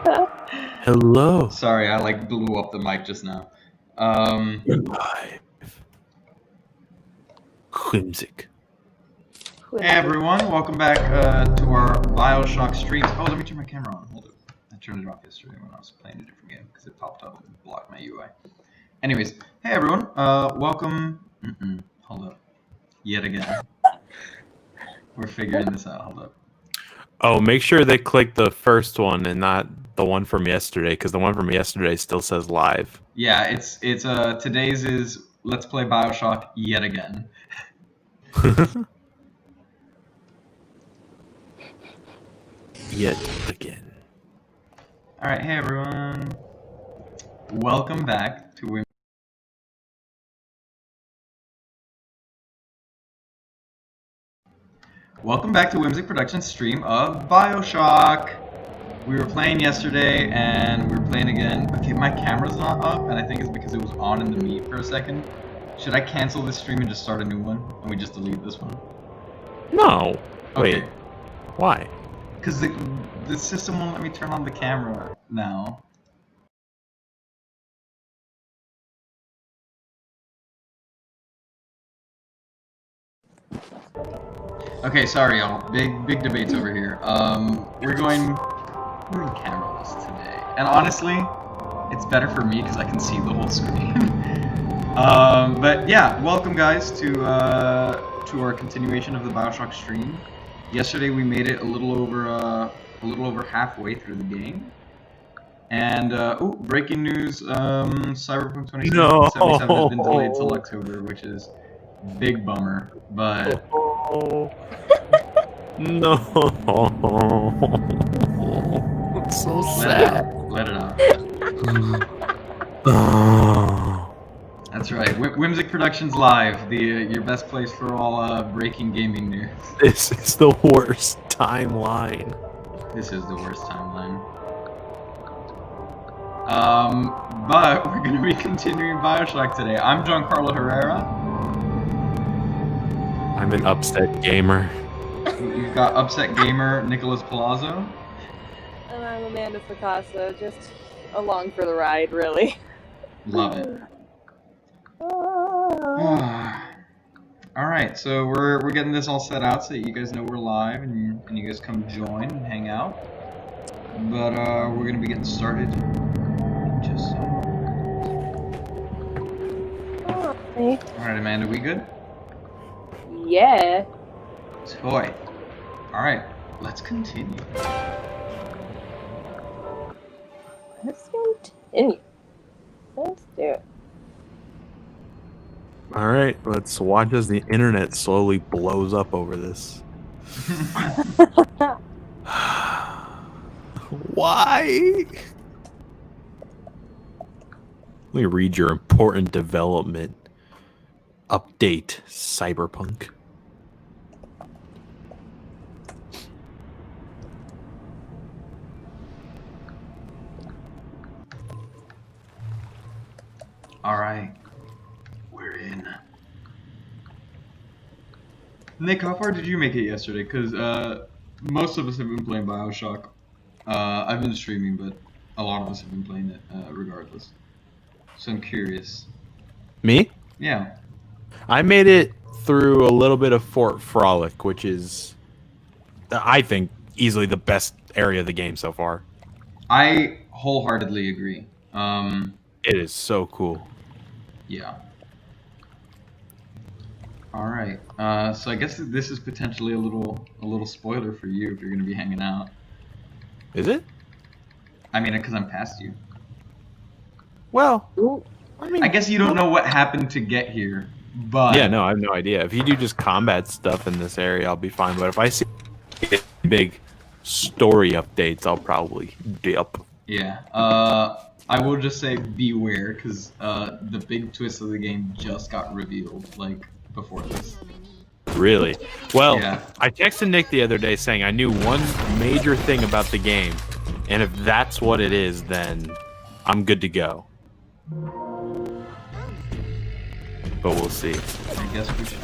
Hello. Sorry, I like blew up the mic just now. We're live. Whimsic. Hey everyone, welcome back to our BioShock streams. Oh, let me turn my camera on. Hold it. I turned it off yesterday when I was playing a different game because it popped up and blocked my UI. Anyways, hey everyone, welcome. Hold up. Yet again. We're figuring this out. Hold up. Oh, make sure they click the first one and not the one from yesterday, because the one from yesterday still says live. Yeah, it's today's is let's play BioShock yet again. Yet again. All right, hey everyone. Welcome back to Whimsic Productions stream of BioShock. We were playing yesterday and we were playing again. Okay, my camera's not up and I think it's because it was on in the meet for a second. Should I cancel this stream and just start a new one? And we just delete this one? No. Okay. Wait. Why? Because the system won't let me turn on the camera now. Okay, sorry y'all. Big debates over here. We're going cameraless today. And honestly, it's better for me because I can see the whole screen. But yeah, welcome guys to our continuation of the BioShock stream. Yesterday we made it a little over halfway through the game. And breaking news: Cyberpunk 2077 has been delayed till October, which is big bummer. But no. It's so sad. Let it out. Oh. That's right. Whimsic Productions Live, your best place for all breaking gaming news. This is the worst timeline. This is the worst timeline. But we're going to be continuing BioShock today. I'm Giancarlo Herrera. I'm an upset gamer. You've got upset gamer Nicholas Palazzo. And I'm Amanda Picasso, just along for the ride, really. Love it. Alright, so we're getting this all set out so that you guys know we're live and you guys come join and hang out. But we're going to be getting started in just a moment. Alright, Amanda, we good? Yeah. Toy. Alright, let's continue. Let's continue. Let's do it. All right, let's watch as the internet slowly blows up over this. Why? Let me read your important development. Update, Cyberpunk. All right, we're in. Nick, how far did you make it yesterday? Because most of us have been playing BioShock. I've been streaming, but a lot of us have been playing it regardless. So I'm curious. Me? Yeah. I made it through a little bit of Fort Frolic, which is, I think, easily the best area of the game so far. I wholeheartedly agree. It is so cool. Yeah. All right. So I guess this is potentially a little spoiler for you if you're going to be hanging out. Is it? I mean, because I'm past you. Well, I mean, I guess you don't know what happened to get here, but yeah, no, I have no idea. If you do just combat stuff in this area, I'll be fine. But if I see big story updates, I'll probably be up. Yeah. I will just say beware, because the big twist of the game just got revealed, like, before this. Really? Well, Yeah. I texted Nick the other day saying I knew one major thing about the game, and if that's what it is, then I'm good to go. But we'll see. I guess we should.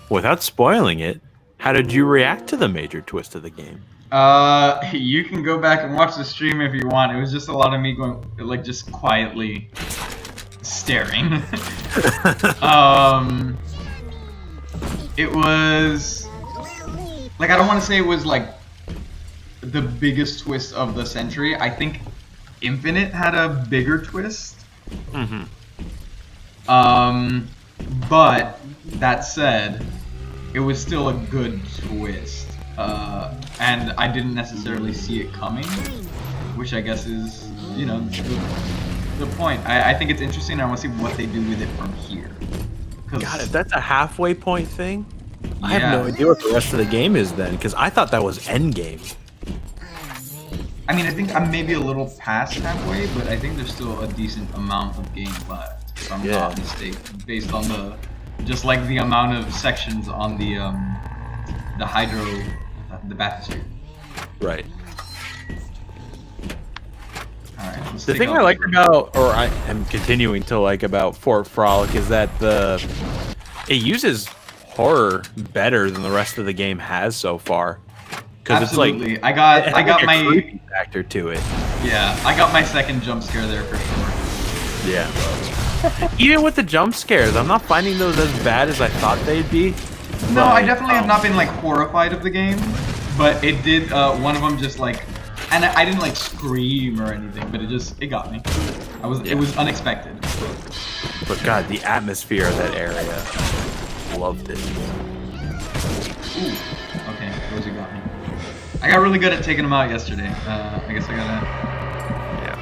Without spoiling it, How did you react to the major twist of the game? You can go back and watch the stream if you want. It was just a lot of me going, like, just quietly staring. It was like, I don't want to say it was like the biggest twist of the century. I think Infinite had a bigger twist. Mm-hmm. But that said, it was still a good twist. And I didn't necessarily see it coming, which I guess is, you know, the point. I think it's interesting. I want to see what they do with it from here. God, if that's a halfway point thing, yeah. I have no idea what the rest of the game is then, because I thought that was endgame. I mean, I think I'm maybe a little past halfway, but I think there's still a decent amount of game left, if I'm not mistaken, based on just like the amount of sections on the bathysphere. Right. Alright, The thing I like about, or I am continuing to like about Fort Frolic is that it uses horror better than the rest of the game has so far. Because it's like I got my creepy factor to it. Yeah, I got my second jump scare there for sure. Yeah. Even with the jump scares, I'm not finding those as bad as I thought they'd be. No, I definitely have not been like horrified of the game, but it did. One of them just like, and I didn't like scream or anything, but it got me. It was unexpected. But God, the atmosphere of that area, loved it. Ooh, okay, those got me. I got really good at taking them out yesterday. I guess I gotta. Yeah.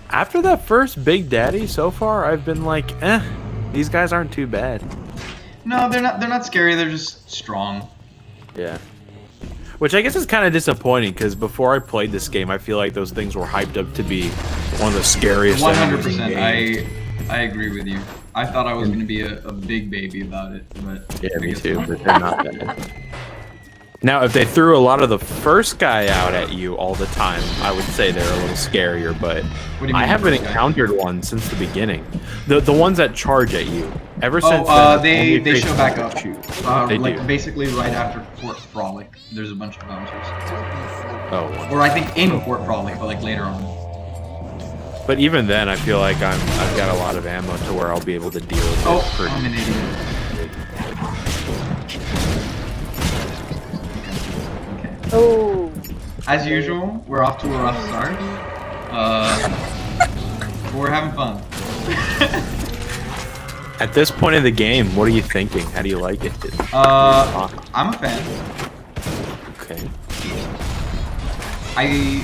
After that first Big Daddy, so far I've been like, these guys aren't too bad. No, they're not scary. They're just strong. Yeah. Which I guess is kind of disappointing because before I played this game, I feel like those things were hyped up to be one of the scariest. 100%. I agree with you. I thought I was gonna be a big baby about it, but yeah, me too. But they're not bad. Now, if they threw a lot of the first guy out at you all the time, I would say they're a little scarier, but I haven't encountered one since the beginning. The ones that charge at you. Ever since then, they show back up. They like do. Basically right after Fort Frolic, there's a bunch of bouncers. Oh. Or I think in Fort Frolic, but like later on. But even then, I feel like I've got a lot of ammo to where I'll be able to deal with it. Oh, I'm an idiot. Oh. As usual, we're off to a rough start. We're having fun. At this point in the game, what are you thinking? How do you like it? I'm a fan. Okay. I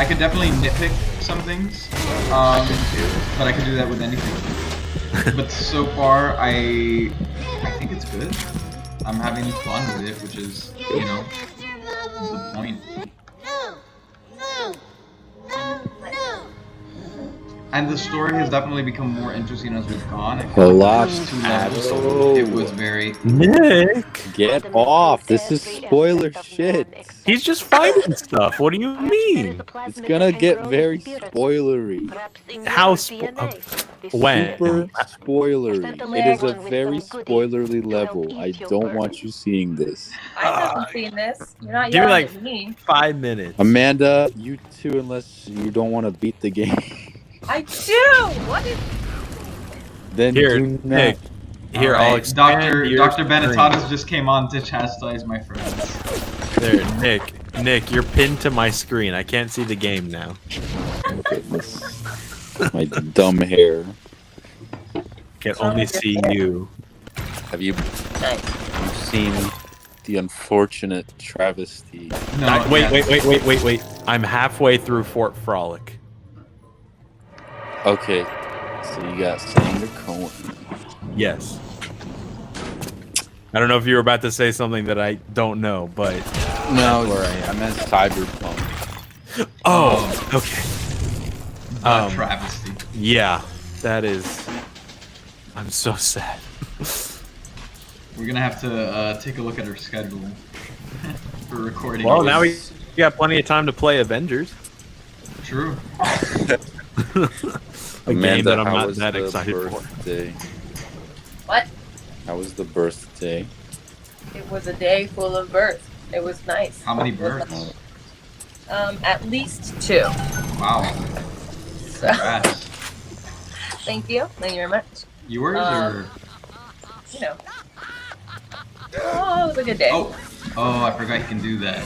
could definitely nitpick some things, but I could do that with anything. But so far, I think it's good. I'm having fun with it, which is, you know, the point. And the story has definitely become more interesting as we've gone. It was very... Nick! Get off! This is spoiler shit! He's just fighting stuff. What do you mean? It's gonna get very spoilery. How when? Super spoilery. It is a very spoilerly level. I don't want you seeing this. I haven't seen this. You're not Give me yelling like at me. 5 minutes. Amanda, you too, unless you don't want to beat the game. I do! What is... Then Here, do not. Nick. Here, All right, I'll expand Dr. Benetatas just came on to chastise my friends. There, Nick, you're pinned to my screen. I can't see the game now. Okay, my dumb hair. Can only see you. Have you seen the unfortunate travesty? No, Wait. I'm halfway through Fort Frolic. Okay, so you got Sanger Cohen. Yes. I don't know if you were about to say something that I don't know, but No, I meant Cyberpunk. oh, okay. Travesty. Yeah, that is. I'm so sad. We're gonna have to take a look at our schedule for recording. Well, now we got plenty of time to play Avengers. True. A game Amanda, that I'm how not was that the excited for. birthday? What? How was the birthday? It was a day full of births. It was nice. How many births? At least 2. Wow. So, Congrats. thank you. Thank you very much. Yours or? You know. Oh, it was a good day. Oh, I forgot you can do that.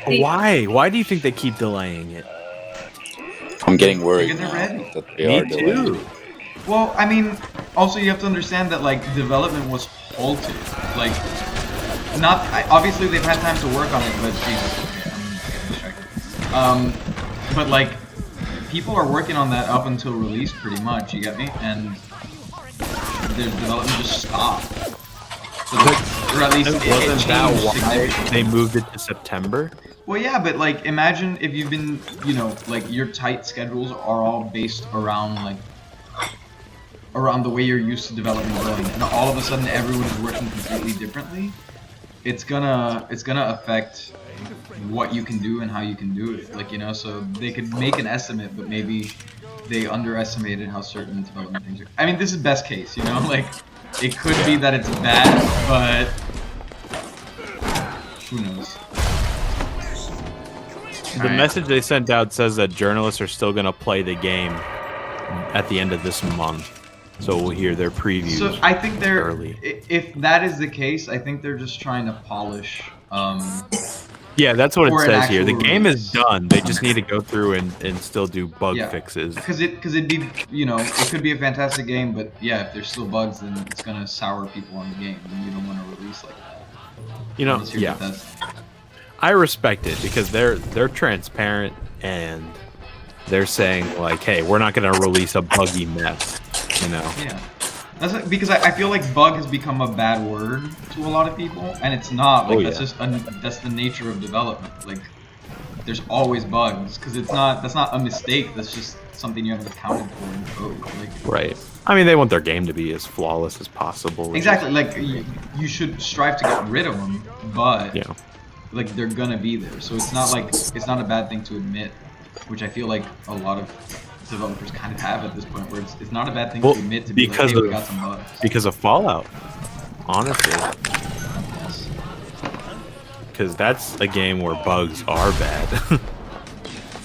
Why? Why do you think they keep delaying it? I'm getting worried Because they're ready. that they Me are delayed. too. Well, I mean, also you have to understand that like development was halted. Like, obviously they've had time to work on it, but Jesus, okay, I'm getting distracted. But like, people are working on that up until release, pretty much. You get me? And their development just stopped. So or at least it Wasn't that changed why significantly. they moved it to September? Well, yeah, but like, imagine if you've been, you know, like your tight schedules are all based around like around the way you're used to development going, and all of a sudden everyone is working completely differently. It's gonna affect what you can do and how you can do it. Like, you know, so they could make an estimate, but maybe they underestimated how certain development things are. I mean, this is best case, you know, like it could be that it's bad, but who knows. The Alright. message they sent out says that journalists are still going to play the game at the end of this month. So we'll hear their previews. So I think they're early. if that is the case, I think they're just trying to polish. Yeah, that's what it for an says here. The actual game release. is done. They just need to go through and still do bug Yeah. fixes. Because it'd be, you know, it could be a fantastic game, but yeah, if there's still bugs, then it's gonna sour people on the game, and you don't want to release like that. You know, Unless you're yeah. Bethesda. I respect it because they're transparent and they're saying like, hey, we're not going to release a buggy mess, you know. Yeah. That's like, because I feel like bug has become a bad word to a lot of people, and it's not. Like, Oh, that's yeah. just that's the nature of development. Like, there's always bugs because that's not a mistake. That's just something you haven't accounted for in code. Like, Right. I mean, they want their game to be as flawless as possible. which is- exactly. Like, you should strive to get rid of them, but Yeah. like they're gonna be there. So it's not like it's not a bad thing to admit, which I feel like a lot of developers kind of have at this point, where it's not a bad thing Well, to admit to be like, because hey, we of- got some bugs. Because of Fallout, honestly. Yes. Because that's a game where bugs are bad.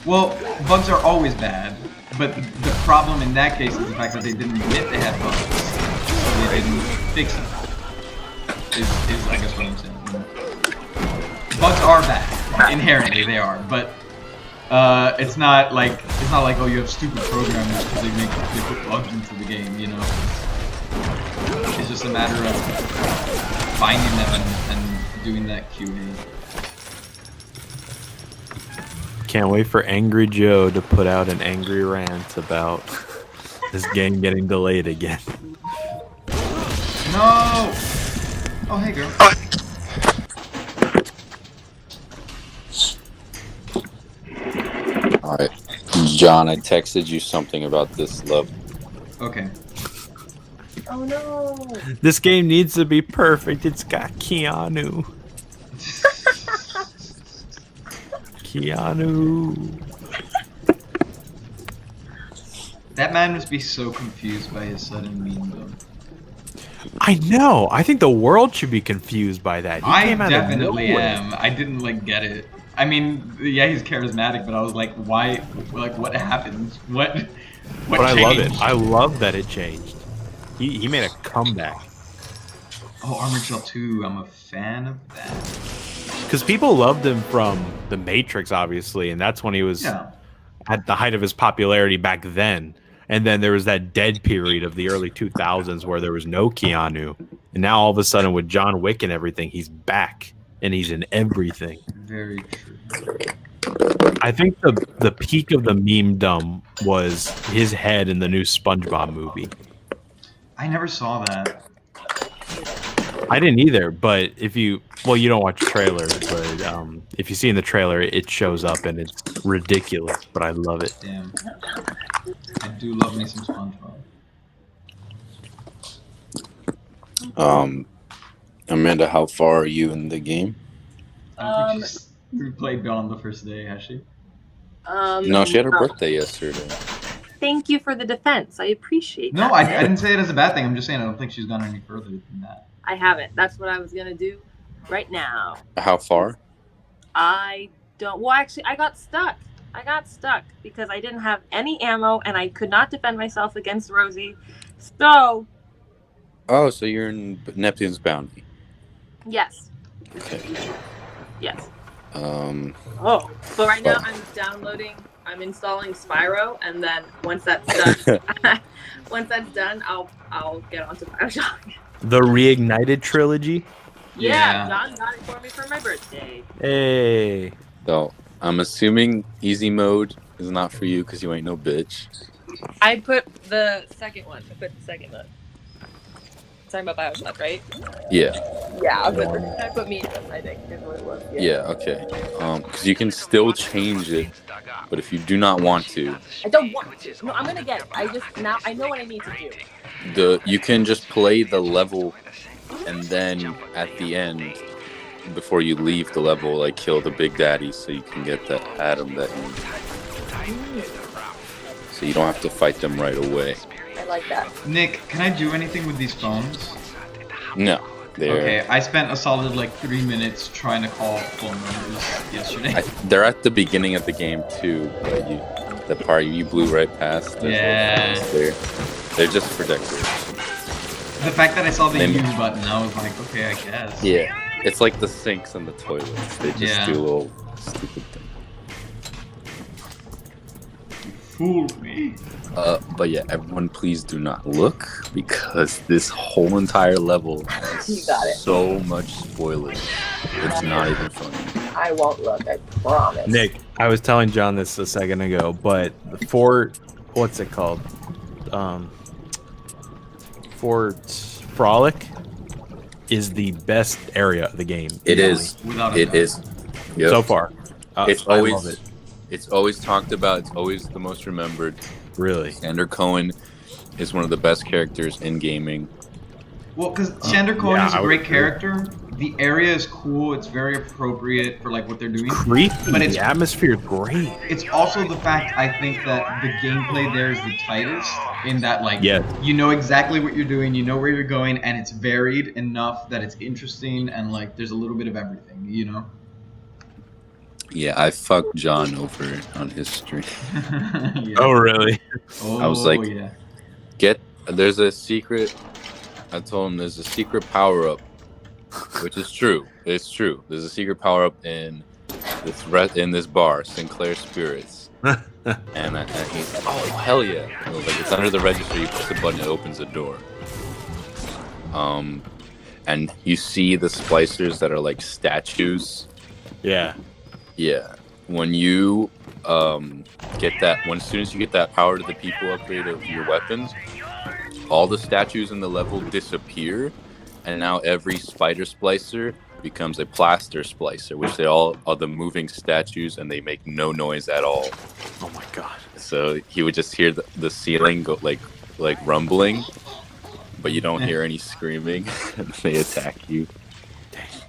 Well, bugs are always bad, but the problem in that case is the fact that they didn't admit they had bugs, so they didn't fix them. Is I guess what I'm saying. Bugs are bad, inherently they are, but it's not like oh, you have stupid programmers because they put bugs into the game, you know. It's just a matter of finding them and doing that QA. Can't wait for Angry Joe to put out an angry rant about this game getting delayed again. No! Oh, hey, girl. Alright. John, I texted you something about this level. Okay. Oh no. This game needs to be perfect. It's got Keanu. Keanu. That man must be so confused by his sudden meme, though. I know. I think the world should be confused by that. He I came out of definitely nowhere. am. I didn't like get it. I mean, yeah, he's charismatic, but I was like, why? Like, what happened? What But I love it. changed? I love that it changed. He made a comeback. Oh, Armored Shell 2. I'm a fan of that. Because people loved him from The Matrix, obviously, and that's when he was Yeah. at the height of his popularity back then. And then there was that dead period of the early 2000s where there was no Keanu. And now all of a sudden with John Wick and everything, he's back. And he's in everything. Very true. I think the peak of the meme-dom was his head in the new SpongeBob movie. I never saw that. I didn't either, but if you you don't watch trailers, but if you see in the trailer, it shows up and it's ridiculous, but I love it. Damn. I do love me some SpongeBob. Amanda, how far are you in the game? I don't think she's played Beyond the first day, has she? No, she had her birthday yesterday. thank you for the defense. I appreciate No, that. I didn't say it as a bad thing. I'm just saying I don't think she's gone any further than that. I haven't. That's what I was gonna do right now. How far? I don't. Well, actually, I got stuck. Because I didn't have any ammo and I could not defend myself against Rosie. So. Oh, so you're in Neptune's Bounty. Yes. Okay. Yes. Oh. But right now I'm installing Spyro, and then once that's done, I'll get onto BioShock. The Reignited trilogy. Yeah, John got it for me for my birthday. Hey. So I'm assuming easy mode is not for you because you ain't no bitch. I put the second one. Talking about BioShock, right? Yeah. Yeah, I put medium, I think, is what it was. Yeah, okay. Because you can still change it, but if you do not want to, I don't want to. No, I'm gonna get it. I know what I need to do. you can just play the level, and then at the end, before you leave the level, like kill the big daddy, so you can get that atom that you need. So you don't have to fight them right away. I like that. Nick, can I do anything with these phones? No. Okay, I spent a solid 3 minutes trying to call phone numbers yesterday. They're at the beginning of the game too, but the part you blew right past. Yeah. They're just for decoration. The fact that I saw the use button, I was like, okay, I guess. Yeah, it's like the sinks and the toilets. They just do a little stupid thing. You fooled me. But yeah, everyone please do not look, because this whole entire level has so much spoilers. It's not even funny. I won't look, I promise. Nick, I was telling John this a second ago, but the Fort, what's it called? Fort Frolic is the best area of the game. It is. It is. Yep. So far. It's I always love it. It's always talked about. It's always the most remembered. Really. Sander Cohen is one of the best characters in gaming. Well, because Sander Cohen is a great character. The area is cool. It's very appropriate for what they're doing. Creepy. But the atmosphere is great. It's also the fact I think that the gameplay there is the tightest in that you know exactly what you're doing, you know where you're going, and it's varied enough that it's interesting and there's a little bit of everything, you know? Yeah, I fucked John over on his stream. Yeah. Oh, really? I was like, there's a secret. I told him there's a secret power-up, which is true. It's true. There's a secret power-up in this bar, Sinclair Spirits. and he's like, oh, hell yeah. I was like, it's under the register. You push the button, it opens a door. And you see the splicers that are like statues. Yeah. Yeah, when you get that, as soon as you get that power to the people upgrade of your weapons, all the statues in the level disappear, and now every spider splicer becomes a plaster splicer, which they all are the moving statues, and they make no noise at all. Oh my god! So he would just hear the ceiling go like rumbling, but you don't hear any screaming, and they attack you.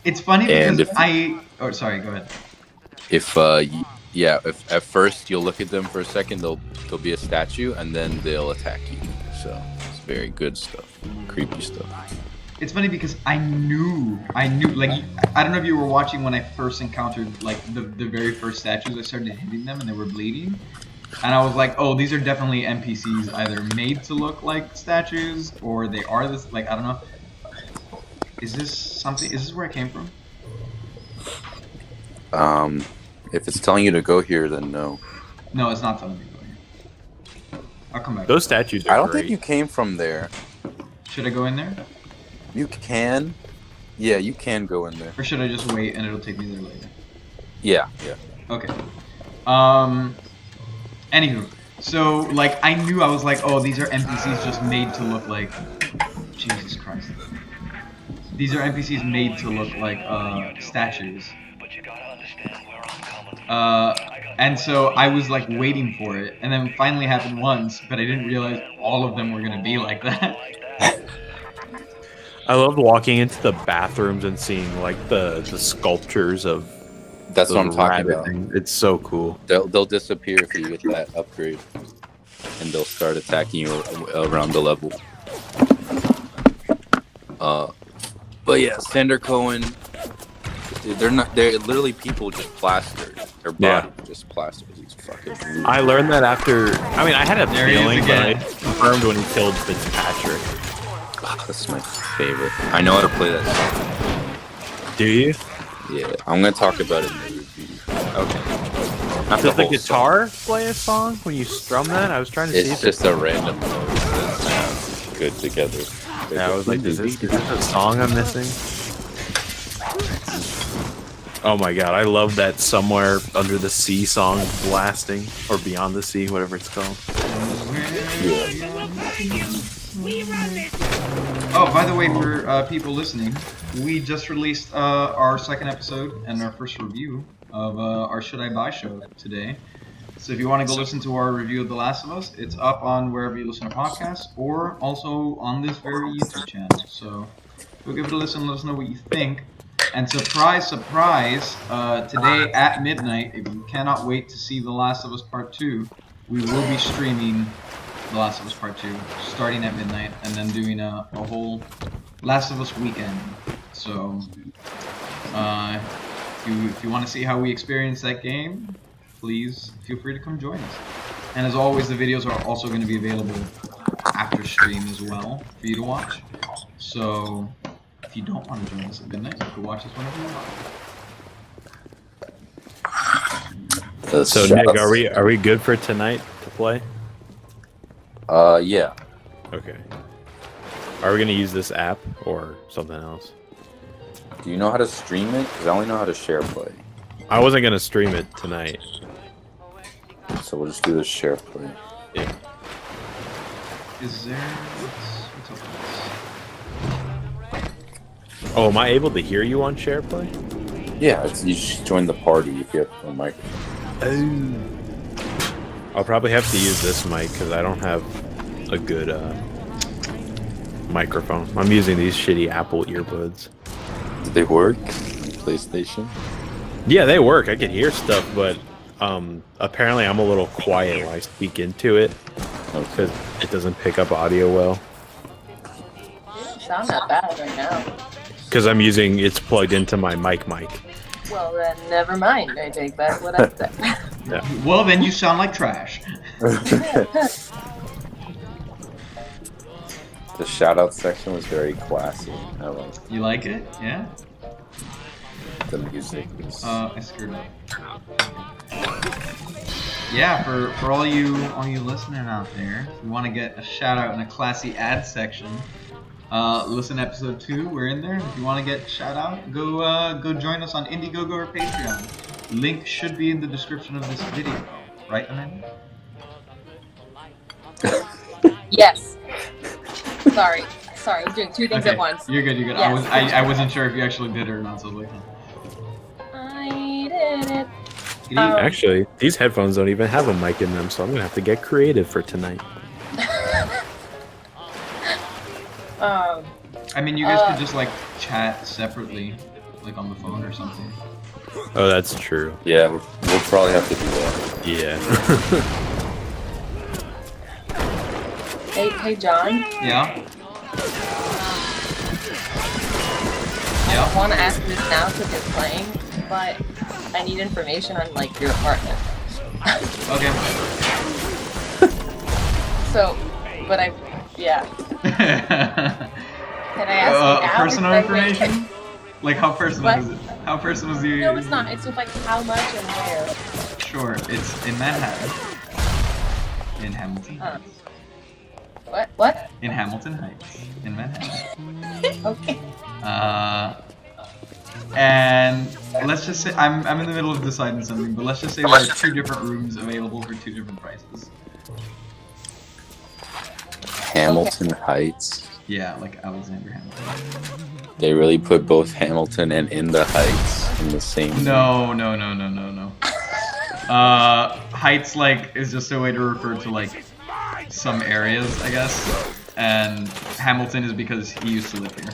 It's funny because oh, sorry, go ahead. If at first you'll look at them for a second, they'll be a statue, and then they'll attack you. So it's very good stuff, creepy stuff. It's funny because I knew, I don't know if you were watching when I first encountered the very first statues. I started hitting them and they were bleeding, and I was like, oh, these are definitely NPCs, either made to look like statues or they are this. I don't know. Is this where I came from? If it's telling you to go here, then no. No, it's not telling me to go here. I'll come back. Those statues are I don't great. think you came from there. Should I go in there? You can. Yeah, you can go in there. Or should I just wait and it'll take me there later? Yeah. Okay. Anywho, so I knew, I was like, oh, these are NPCs just made to look like. Jesus Christ. These are NPCs made to look like statues. And so I was waiting for it, and then finally happened once, but I didn't realize all of them were gonna be like that. I love walking into the bathrooms and seeing the sculptures of. That's what I'm talking about. It's so cool. They'll disappear if you get that upgrade. and they'll start attacking you around the level. But yeah, Sander Cohen, they're literally people just plastered. Their body just plastered. These fucking dudes. I learned that after, I had a feeling, but I confirmed when he killed Fitzpatrick. Oh, that's my favorite. I know how to play that song. Do you? Yeah, I'm gonna talk about it in the review. Okay. Does the guitar play a song when you strum that? I was trying to see if it's just a random note that sounds good together. Yeah, I was like, is this a song I'm missing? Oh my god, I love that Somewhere Under the Sea song blasting, or Beyond the Sea, whatever it's called. Oh, by the way, for people listening, we just released our second episode and our first review of our Should I Buy show today. So if you want to go listen to our review of The Last of Us, it's up on wherever you listen to podcasts, or also on this very YouTube channel. So go give it a listen, let us know what you think. And surprise, surprise, today at midnight, if you cannot wait to see The Last of Us Part 2, we will be streaming The Last of Us Part 2, starting at midnight, and then doing a whole Last of Us weekend. So, if you want to see how we experience that game, please feel free to come join us. And as always, the videos are also going to be available after stream as well for you to watch. So, if you don't want to join us at midnight, you can watch us whenever you want. So Nick, are we good for tonight to play? Yeah. Okay. Are we gonna use this app or something else? Do you know how to stream it? Because I only know how to share play. I wasn't gonna stream it tonight. So we'll just do the share play. Yeah. Is there... What's up with this? Oh, am I able to hear you on SharePlay? Yeah, you just join the party if you have a microphone. Oh. I'll probably have to use this mic because I don't have a good microphone. I'm using these shitty Apple earbuds. Do they work on PlayStation? Yeah, they work. I can hear stuff, but apparently I'm a little quiet when I speak into it because it doesn't pick up audio well. You don't sound that bad right now. Because it's plugged into my mic. Well, then never mind. I take back what I said. Yeah. Well, then you sound like trash. The shout-out section was very classy. I like it. You like it? Yeah? The music is... I screwed up. Yeah, for all you listening out there, if you want to get a shout out in a classy ad section, listen to episode 2. We're in there. If you want to get a shout out, go join us on Indiegogo or Patreon. Link should be in the description of this video. Right, Amanda? Yes. Sorry, I'm doing two things at once. You're good. Yes. I wasn't sure if you actually did it or not, so I was like, I did it. Actually, these headphones don't even have a mic in them, so I'm gonna have to get creative for tonight. I mean, you guys could just like chat separately, like on the phone or something. Oh, that's true. Yeah, we'll probably have to do that. Yeah. Hey, John. Yeah. I want to ask this now because you're playing, but I need information on like your apartment. Okay. So, but yeah. Can I ask you now? Personal information? Like how personal is it? How personal is you? No, it's not. It's just like how much and where. Sure, it's in Manhattan. In Hamilton Heights. What? In Hamilton Heights. In Manhattan. Okay. And let's just say I'm in the middle of deciding something, but let's just say there are 2 different rooms available for 2 different prices. Hamilton Heights. Yeah, like Alexander Hamilton. They really put both Hamilton and In the Heights in the same. No. Heights like is just a way to refer to like some areas, I guess. And Hamilton is because he used to live here.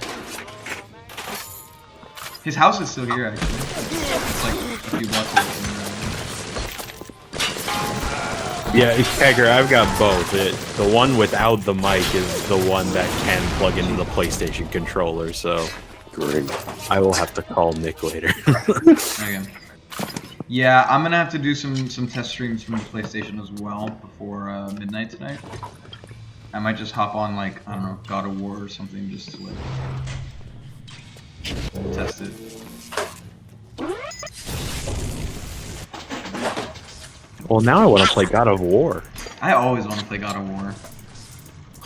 His house is still here, actually. It's like a few blocks away from Yeah, Kegger, I've got both. The one without the mic is the one that can plug into the PlayStation controller, so Great. I will have to call Nick later. Okay. Yeah, I'm gonna have to do some test streams from the PlayStation as well before midnight tonight. I might just hop on like, I don't know, God of War or something just to like test it. Well, now I want to play God of War. I always want to play God of War.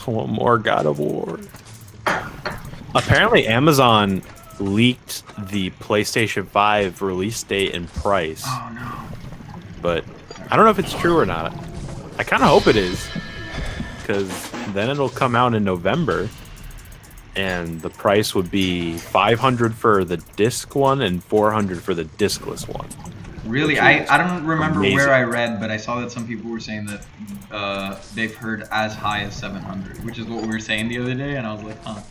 I want more God of War. Apparently, Amazon leaked the PlayStation 5 release date and price. Oh no. But I don't know if it's true or not. I kind of hope it is, because then it'll come out in November, and the price would be $500 for the disc one and $400 for the discless one. Really, I don't remember amazing. where I read, but I saw that some people were saying that they've heard as high as 700, which is what we were saying the other day, and I was like, huh.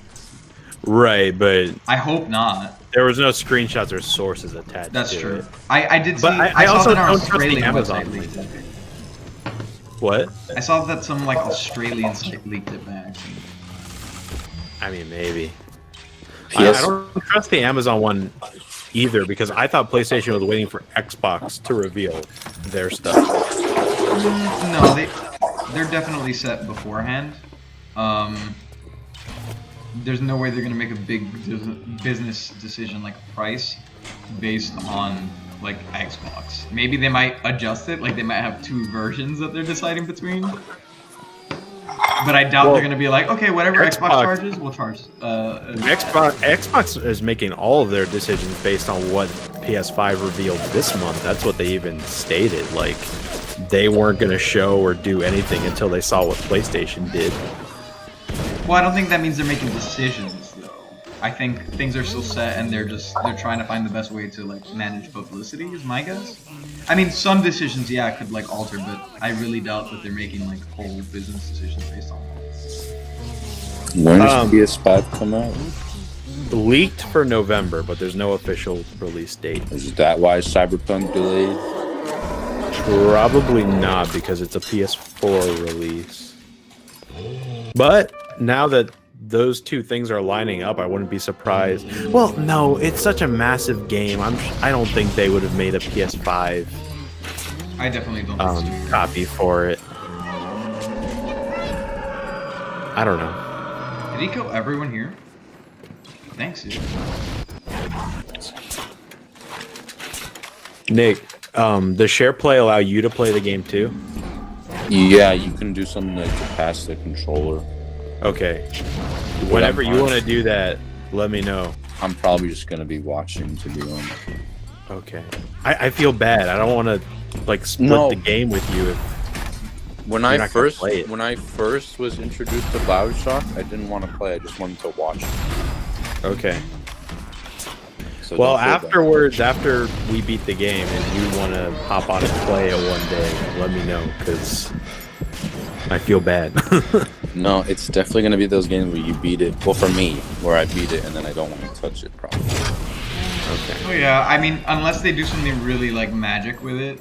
Right, but I hope not. there was no screenshots or sources attached. That's to true. it. I did see. But I saw also that our don't trust the Australian Amazon website leaked link. it. What? I saw that some like Australian site leaked it back. I mean, maybe. Yes. I don't trust the Amazon one either, because I thought PlayStation was waiting for Xbox to reveal their stuff. No, they're definitely set beforehand. There's no way they're gonna make a big business decision like a price based on like Xbox. Maybe they might adjust it, like they might have two versions that they're deciding between. But I doubt they're gonna be like, okay, whatever Xbox charges, we'll charge. Xbox is making all of their decisions based on what PS5 revealed this month. That's what they even stated. Like, they weren't gonna show or do anything until they saw what PlayStation did. Well, I don't think that means they're making decisions, though. I think things are still set, and they're trying to find the best way to like manage publicity. Is my guess. I mean, some decisions, yeah, could like alter, but I really doubt that they're making like whole business decisions based on that. When does PS5 come out? Leaked for November, but there's no official release date. Is that why Cyberpunk delayed? Probably not, because it's a PS4 release. But now that those two things are lining up, I wouldn't be surprised. Well, no, it's such a massive game. I don't think they would have made a PS5 I definitely don't think so. copy for it. I don't know. Did he kill everyone here? Thanks, dude. Nick, does share play allow you to play the game too? Yeah, you can do something like to pass the controller. Okay. Whenever you want to do that, let me know. I'm probably just gonna be watching, to be honest. Okay. I feel bad. I don't want to like split the game with you. When I first was introduced to BioShock, I didn't want to play. I just wanted to watch it. Okay. So well, afterwards, after we beat the game and you want to hop on and play it one day, let me know, because I feel bad. No, it's definitely going to be those games where you beat it. Well, for me, where I beat it and then I don't want to touch it, probably. Okay. Oh yeah, I mean, unless they do something really like magic with it,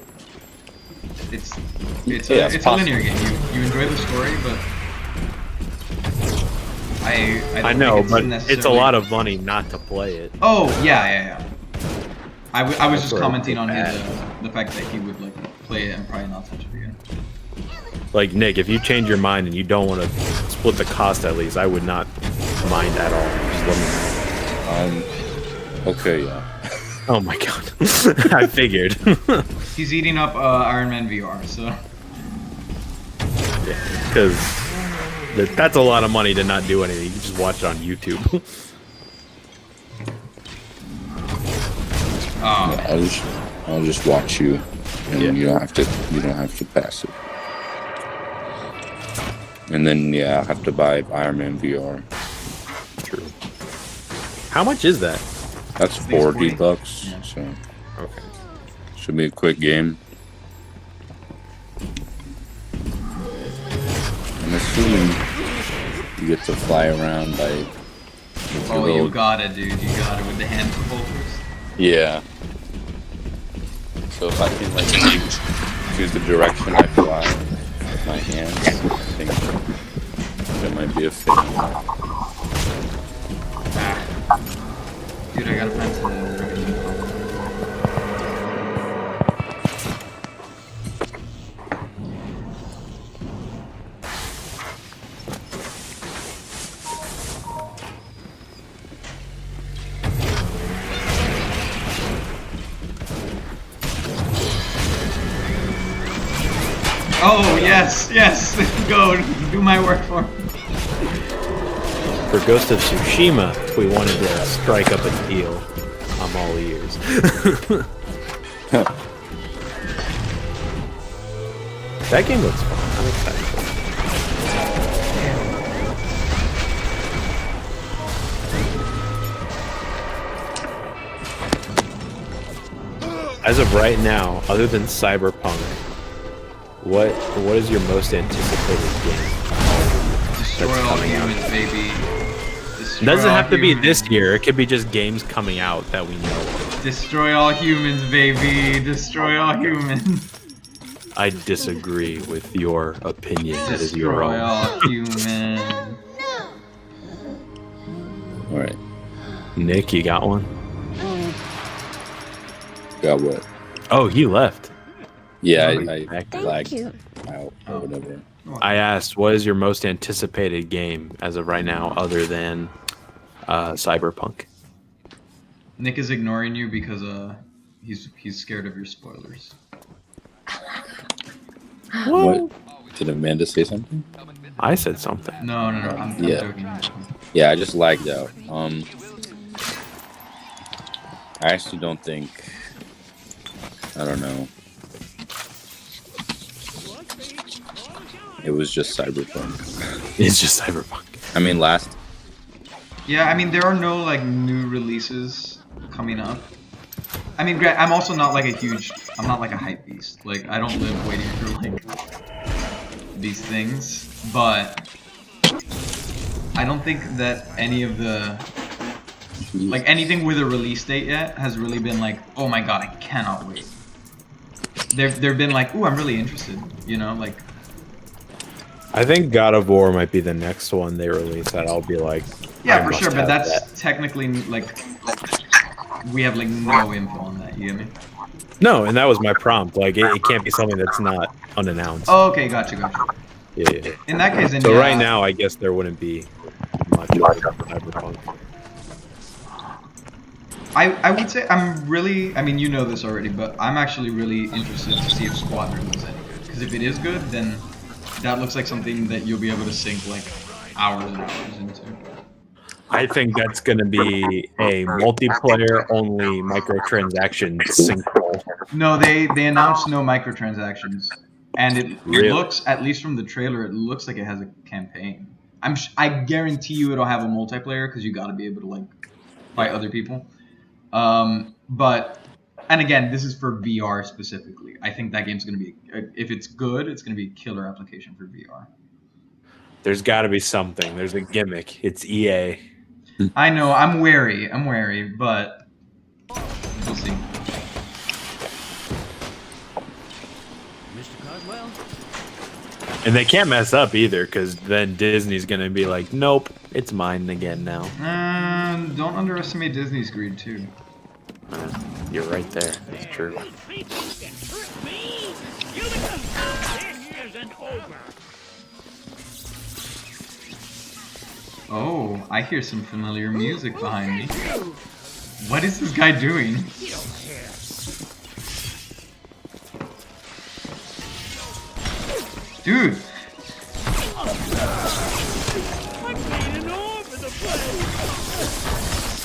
it's a linear game. You enjoy the story, but I know, think but necessarily... it's a lot of money not to play it. Oh yeah. I was just commenting on the fact that he would like play it and probably not touch it again. Like, Nick, if you change your mind and you don't want to split the cost, at least I would not mind at all. Just let me know. Okay, yeah. Oh my god. I figured. He's eating up Iron Man VR, so... Yeah, because that's a lot of money to not do anything. You can just watch it on YouTube. I'll just watch you, and you don't have to pass it. And then I have to buy Iron Man VR. True. How much is that? That's $40. Yeah. So okay, should be a quick game. I'm assuming you get to fly around by. Oh, you got it, dude. You got it with the hand propulsors. Yeah. So if I can choose the direction I fly. my hands. I think that might be a fit. Dude, I gotta find some regular. Oh, yes, yes! Go, do my work for me. For Ghost of Tsushima, if we wanted to strike up a deal, I'm all ears. That game looks fun. I'm excited for it. As of right now, other than Cyberpunk, what is your most anticipated game? Destroy all humans, baby. It doesn't have to be this year. It could be just games coming out that we know of. Destroy all humans, baby. Destroy all humans. I disagree with your opinion. That is your Destroy own. all humans. Alright. Nick, you got one? Got what? Oh, he left. Yeah, I Thank lagged you. out or whatever. I asked, what is your most anticipated game as of right now, other than Cyberpunk? Nick is ignoring you because he's scared of your spoilers. What? Did Amanda say something? I said something. No, I'm Yeah. joking. Yeah, I just lagged out. I actually don't think. I don't know. It was just Cyberpunk. It's just Cyberpunk. I mean, last. Yeah, I mean there are no like new releases coming up. I mean, I'm also not like I'm not like a hype beast. Like I don't live waiting for like these things, but I don't think that any of the like anything with a release date yet has really been like, oh my god, I cannot wait. They've been like, ooh, I'm really interested, you know, like. I think God of War might be the next one they release that I'll be like, Yeah, for sure, but that's technically like we have like no info on that. You get me? No, and that was my prompt. Like, it can't be something that's not unannounced. Oh, okay, gotcha. Yeah. In that case, then So yeah. right now, I guess there wouldn't be much of Cyberpunk. I would say I'm really, I mean, you know this already, but I'm actually really interested to see if Squadron is any good. Because if it is good, then that looks like something that you'll be able to sink like hours and hours into. I think that's going to be a multiplayer-only microtransaction sinkhole. No, they announced no microtransactions, and it Really? looks, at least from the trailer, it looks like it has a campaign. I guarantee you it'll have a multiplayer because you got to be able to like fight other people. But and again, this is for VR specifically. I think that game's gonna be, if it's good, it's gonna be a killer application for VR. There's got to be something. There's a gimmick. It's EA. I know, I'm wary, but we'll see. And they can't mess up either, because then Disney's going to be like, nope, it's mine again now. Don't underestimate Disney's greed too. You're right there. It's true. Oh, I hear some familiar music behind me. What is this guy doing? Dude!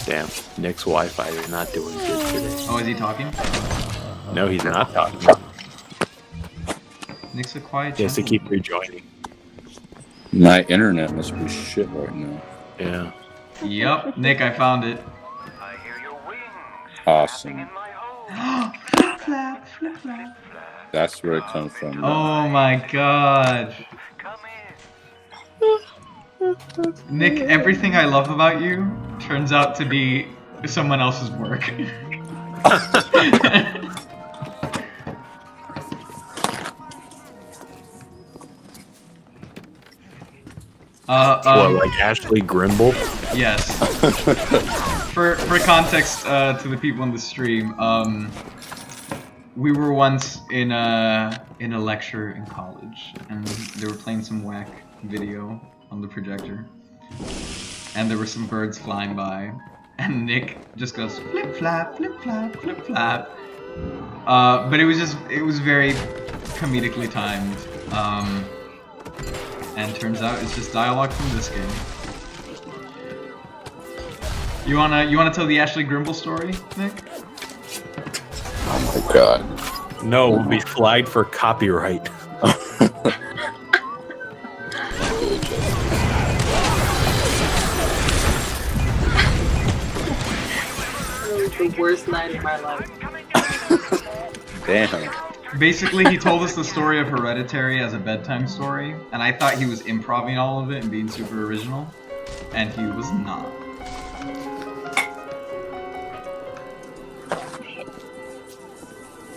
Damn, Nick's Wi-Fi is not doing good today. Oh, is he talking? No, he's not talking. Nick's a quiet He has to gentleman. keep rejoining. My internet must be shit right now. Yeah. Yep, Nick, I found it. Awesome. Flap, flap, flap, flap. That's where it comes from. Oh my god. Nick, everything I love about you turns out to be someone else's work. What, like Ashley Grimble? Yes. For context to the people in the stream, we were once in a lecture in college, and they were playing some whack video on the projector, and there were some birds flying by, and Nick just goes flip flap, flip flap, flip flap. But it was very comedically timed, and turns out it's just dialogue from this game. You wanna tell the Ashley Grimble story, Nick? Oh my god. No, we'll be flagged for copyright. The worst night of my life. Damn. Basically, he told us the story of Hereditary as a bedtime story, and I thought he was improvising all of it and being super original, and he was not.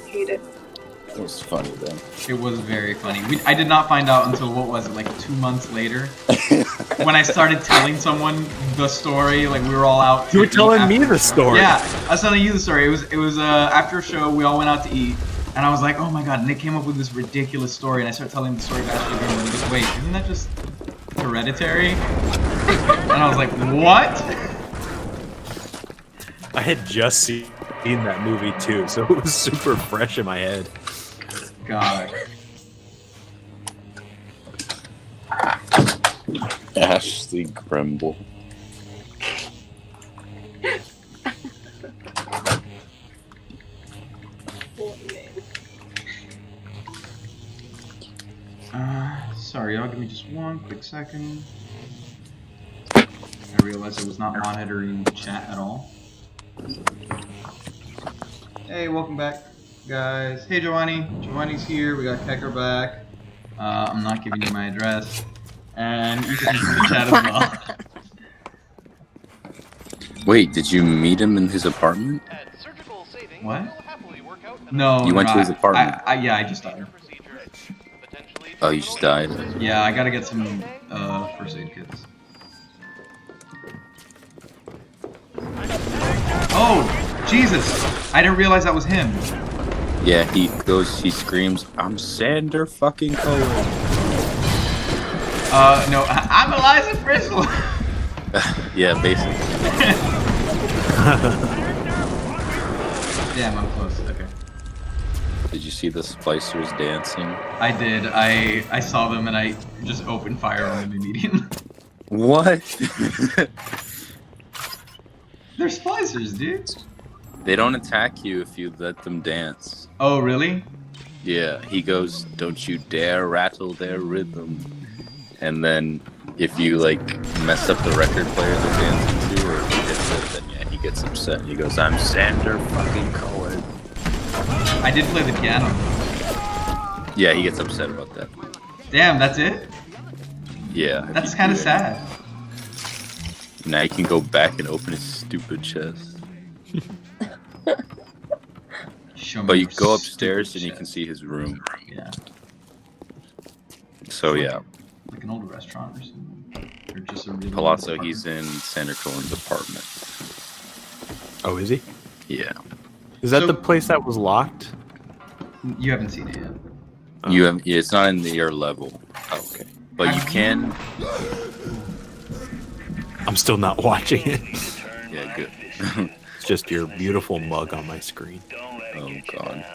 Hate it. It was funny though. It was very funny. I did not find out until, what was it, like 2 months later? When I started telling someone the story, like we were all out. You were telling me the story. Yeah, I was telling you the story. It was after a show, we all went out to eat, and I was like, oh my god, Nick came up with this ridiculous story, and I started telling the story of Ashley Grimble, and he goes, wait, isn't that just Hereditary? And I was like, what? I had just seen that movie too, so it was super fresh in my head. God. Ashley Grimble. Sorry, y'all, give me just one quick second. I realized I was not monitoring chat at all. Hey, welcome back, guys. Hey, Giovanni. Giovanni's here. We got Kecker back. I'm not giving you my address. And you can use the chat as well. Wait, did you meet him in his apartment? What? No, You went to his apartment? Yeah, I just died. Oh, you just died? Yeah, I gotta get some first aid kits. Oh, Jesus! I didn't realize that was him. Yeah, he screams, I'm Sander fucking Cohen. No, I'm Eliza Bristol. Yeah, basically. Damn, I'm close. Okay. Did you see the Splicers dancing? I did. I saw them and I just opened fire on them immediately. What? They're splicers, dude. They don't attack you if you let them dance. Oh, really? Yeah, he goes, don't you dare rattle their rhythm. And then if you like mess up the record player they're dancing to, or if he hits it, then yeah, he gets upset. He goes, I'm Sander fucking Cohen. I did play the piano. Yeah, he gets upset about that. Damn, that's it? Yeah. That's kind of sad. Now he can go back and open his stupid chest. But you go upstairs and you can see his room. Yeah. So yeah. Like an old restaurant or something. Or just a really Palazzo, he's in Sander Cohen's apartment. Oh, is he? Yeah. Is that So- the place that was locked? You haven't seen it yet. Oh. You have, yeah, it's not in your level. Oh, okay. But you can. I'm still not watching it. Yeah, good. It's just your beautiful mug on my screen. Oh god.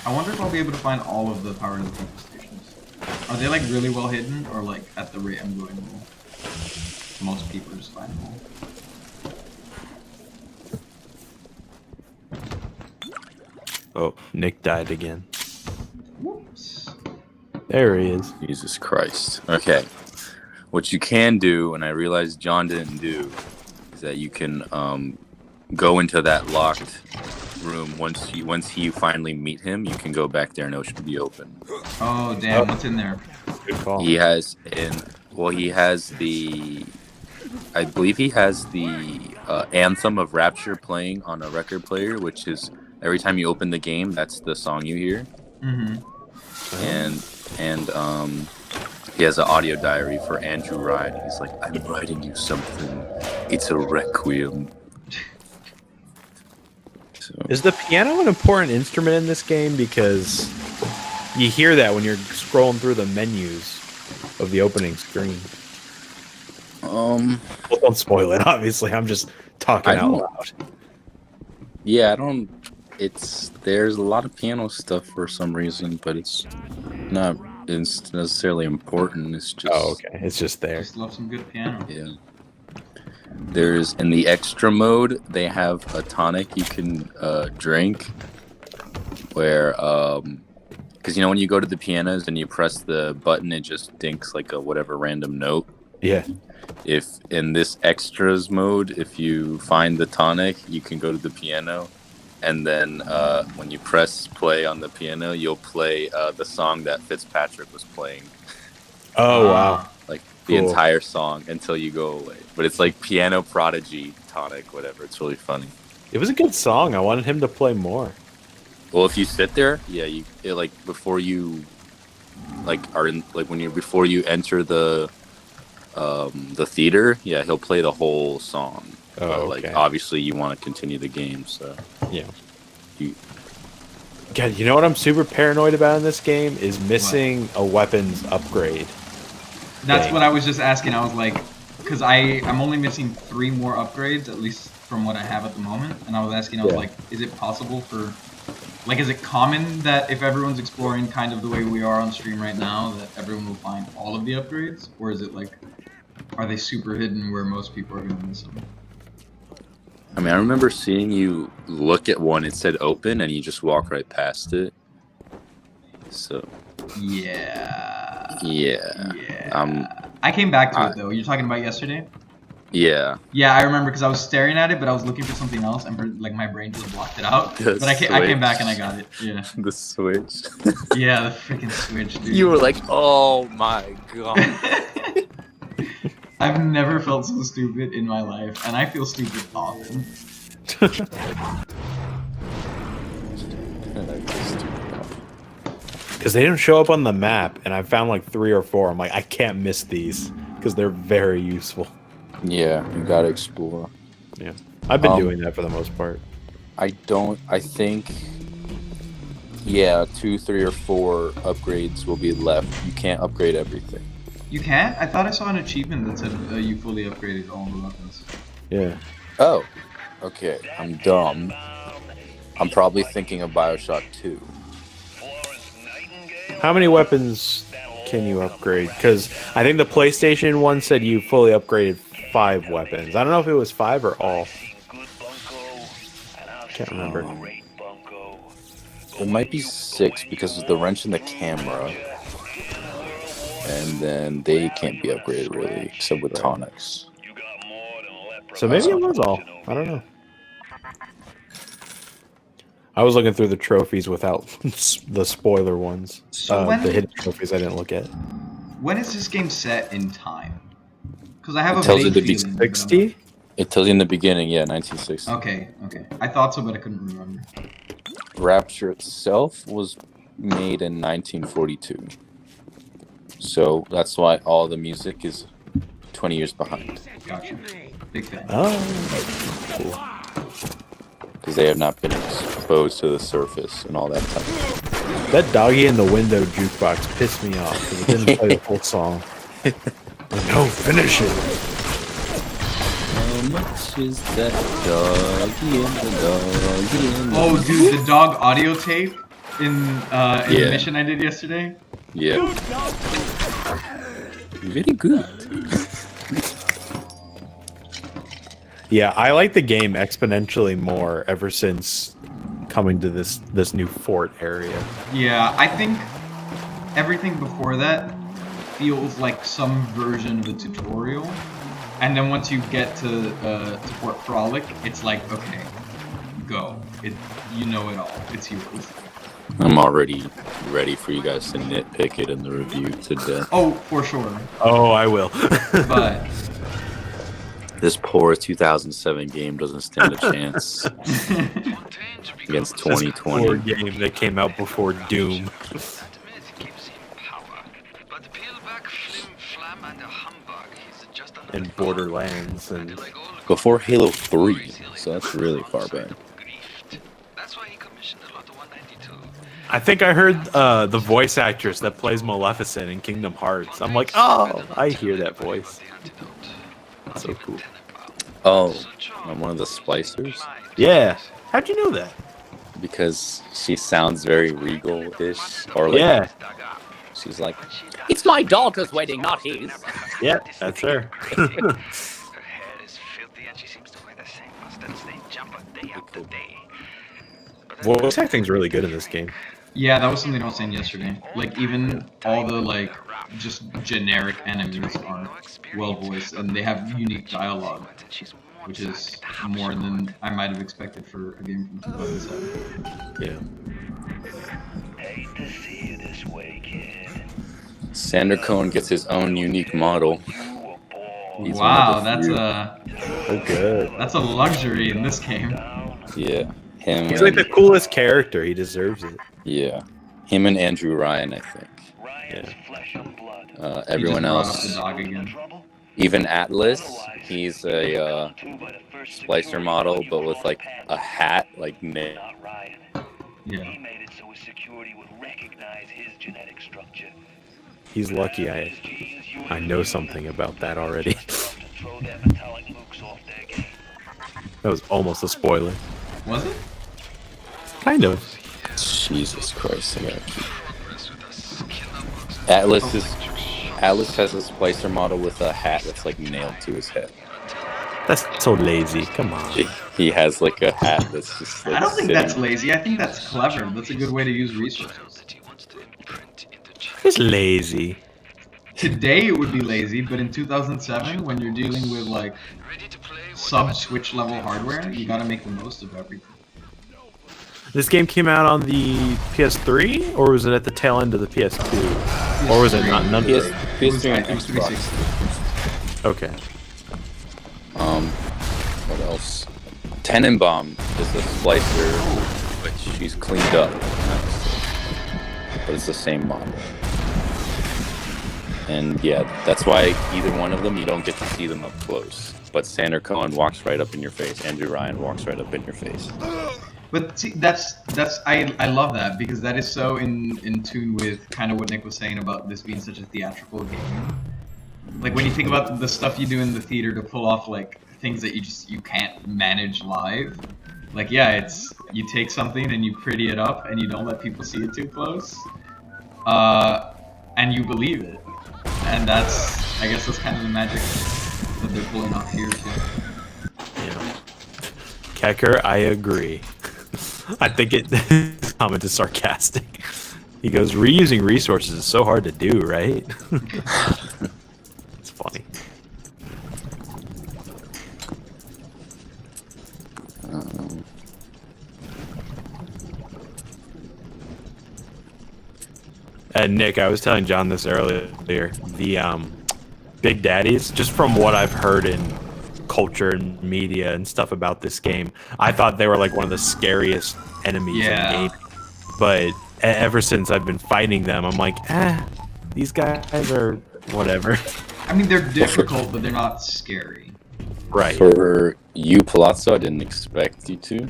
I wonder if I'll be able to find all of the power to the people stations. Are they like really well hidden, or like at the rate I'm going, most people just find them all? Oh, Nick died again. Whoops. There he is. Jesus Christ. Okay. What you can do, and I realized John didn't do, is that you can go into that locked room. Once you finally meet him, you can go back there and it should be open. Oh damn! What's in there? Good call. He has the, I believe he has the Anthem of Rapture playing on a record player, which is Every time you open the game, that's the song you hear. Mm-hmm. And he has an audio diary for Andrew Ryan. He's like, I'm writing you something. It's a requiem. So. Is the piano an important instrument in this game? Because you hear that when you're scrolling through the menus of the opening screen. Well, don't spoil it, obviously. I'm just talking out loud. Yeah, there's a lot of piano stuff for some reason, but it's not necessarily important. It's just... Oh, okay. It's just there. Just love some good piano. Yeah. There's, in the extra mode, they have a tonic you can drink where, because when you go to the pianos and you press the button, it just dinks like a whatever random note. Yeah. If in this extras mode, if you find the tonic, you can go to the piano, and then when you press play on the piano, you'll play the song that Fitzpatrick was playing. Oh, wow. Like the entire song until you go away. But it's like Piano Prodigy tonic, whatever. It's really funny. It was a good song. I wanted him to play more. Well, if you sit there, yeah, before you before you enter the theater, yeah, he'll play the whole song. Oh, but, okay. Obviously you want to continue the game, so yeah. God, you know what I'm super paranoid about in this game is missing a weapons upgrade. That's what I was just asking. I was like, because I'm only missing 3 more upgrades, at least from what I have at the moment. And I was asking, I was like, is it possible for, like, is it common that if everyone's exploring kind of the way we are on stream right now, that everyone will find all of the upgrades? Or is it like, are they super hidden where most people are going to miss them? I mean, I remember seeing you look at one, it said open, and you just walk right past it. So. Yeah. Yeah. I came back to it, though. You're talking about yesterday? Yeah. Yeah, I remember because I was staring at it, but I was looking for something else, and my brain just blocked it out. But I came back and I got it. Yeah. The Switch. Yeah, the freaking Switch, dude. You were like, oh my god. I've never felt so stupid in my life, and I feel stupid often. Because they didn't show up on the map, and I found like 3 or 4. I'm like, I can't miss these because they're very useful. Yeah, you gotta explore. Yeah, I've been doing that for the most part. I think, yeah, 2, 3, or 4 upgrades will be left. You can't upgrade everything. You can't? I thought I saw an achievement that said you fully upgraded all the weapons. Yeah. Oh, okay. I'm dumb. I'm probably thinking of BioShock 2. How many weapons can you upgrade? Because I think the PlayStation one said you fully upgraded 5 weapons. I don't know if it was 5 or all. Can't remember. It might be 6 because of the wrench in the camera. And then they can't be upgraded really, except with tonics. So maybe it was all. I don't know. I was looking through the trophies without the spoiler ones. So the hidden trophies I didn't look at. When is this game set in time? Because I have It tells vague you to be feeling, 60? It tells you in the beginning, yeah, 1960. Okay. I thought so, but I couldn't remember. Rapture itself was made in 1942. So that's why all the music is 20 years behind. Gotcha. Big fan. Oh, cool. Because they have not been exposed to the surface and all that time. That doggy in the window jukebox pissed me off because it didn't play the full song. No, finish it. How much is that doggy in the doggy in the... Oh, dude, the dog audio tape in the mission I did yesterday? Yeah. Very good. Yeah, I like the game exponentially more ever since coming to this new fort area. Yeah, I think everything before that feels like some version of a tutorial, and then once you get to Fort Frolic, it's like, okay, go. You know it all. It's yours. I'm already ready for you guys to nitpick it in the review to death. Oh, for sure. Oh, I will. But This poor 2007 game doesn't stand a chance against 2020. Poor game that came out before Doom. And Borderlands and Before Halo 3, so that's really far back. I think I heard the voice actress that plays Maleficent in Kingdom Hearts. I'm like, oh, I hear that voice. That's so cool. Oh, I'm one of the splicers? Yeah. How'd you know that? Because she sounds very regal-ish. Or like, Yeah. she's like, it's my daughter's wedding, not his. Yeah, that's her. Voice acting's really good in this game. Yeah, that was something I was saying yesterday. Like, even all the, like, just generic enemies are well voiced, and they have unique dialogue, which is more than I might have expected for a game from 2007. Yeah. Sander Cohen gets his own unique model. He's Wow, one of the Oh, good. that's a luxury in this game. Yeah, him. He's like the coolest character. He deserves it. Yeah, him and Andrew Ryan, I think. Yeah. Everyone He just brought up else, the dog again. even Atlas, he's a splicer model, but with like a hat, like knit. Yeah. He's lucky I know something about that already. That was almost a spoiler. Was it? Kind of. Jesus Christ! I gotta keep... Atlas has a splicer model with a hat that's like nailed to his head. That's so lazy. Come on. He has like a hat that's just. Like, I don't think sitting. that's lazy. I think that's clever. That's a good way to use resources. It's lazy. Today it would be lazy, but in 2007, when you're dealing with like sub-switch level hardware, you gotta make the most of everything. This game came out on the PS3, or was it at the tail end of the PS2? Or was it not? None of it. PS3 and It was Xbox. 360. Okay. What else? Tenenbaum is a splicer, but she's cleaned up. But it's the same model. And yeah, that's why either one of them, you don't get to see them up close. But Sander Cohen walks right up in your face. Andrew Ryan walks right up in your face. But see, I love that because that is so in tune with kind of what Nick was saying about this being such a theatrical game. Like when you think about the stuff you do in the theater to pull off like things that you can't manage live. Like yeah, it's you take something and you pretty it up and you don't let people see it too close. And you believe it. And I guess that's kind of the magic that they're pulling off here too. Yeah. Kecker, I agree. I think his comment is sarcastic. He goes, reusing resources is so hard to do, right? It's funny. And Nick, I was telling John this earlier. The Big Daddies, just from what I've heard in culture and media and stuff about this game, I thought they were like one of the scariest enemies in the game. But ever since I've been fighting them, I'm like, these guys are whatever. I mean, they're difficult, but they're not scary. Right. For you, Palazzo, I didn't expect you to.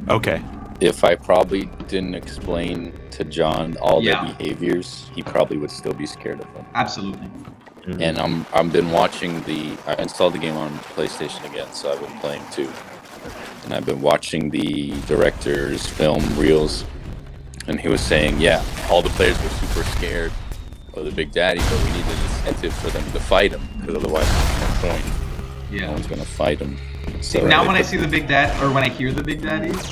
Okay. If I probably didn't explain to John all their behaviors, he probably would still be scared of them. Absolutely. Mm-hmm. And I've been watching I installed the game on PlayStation again, so I've been playing too. And I've been watching the director's film reels, and he was saying, yeah, all the players were super scared of the Big Daddy, but we need an incentive for them to fight him, because otherwise there's no point. Yeah. No one's gonna fight him. See, So now when I see the Big Dad, or when I hear the Big Daddies,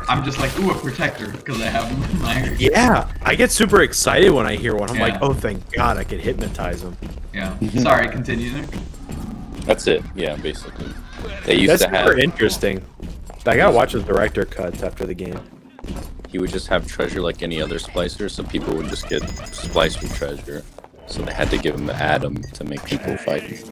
I'm just like, ooh, a protector, because I have them in my... Yeah, I get super excited when I hear one. I'm like, Yeah. oh, thank God, I could hypnotize them. Yeah. Sorry, continue, Nick. That's it. Yeah, basically. They used That's to have. super interesting. I gotta watch the director cuts after the game. He would just have treasure like any other splicer, so people would just get splicer treasure. So they had to give him the Atom to make people fight him.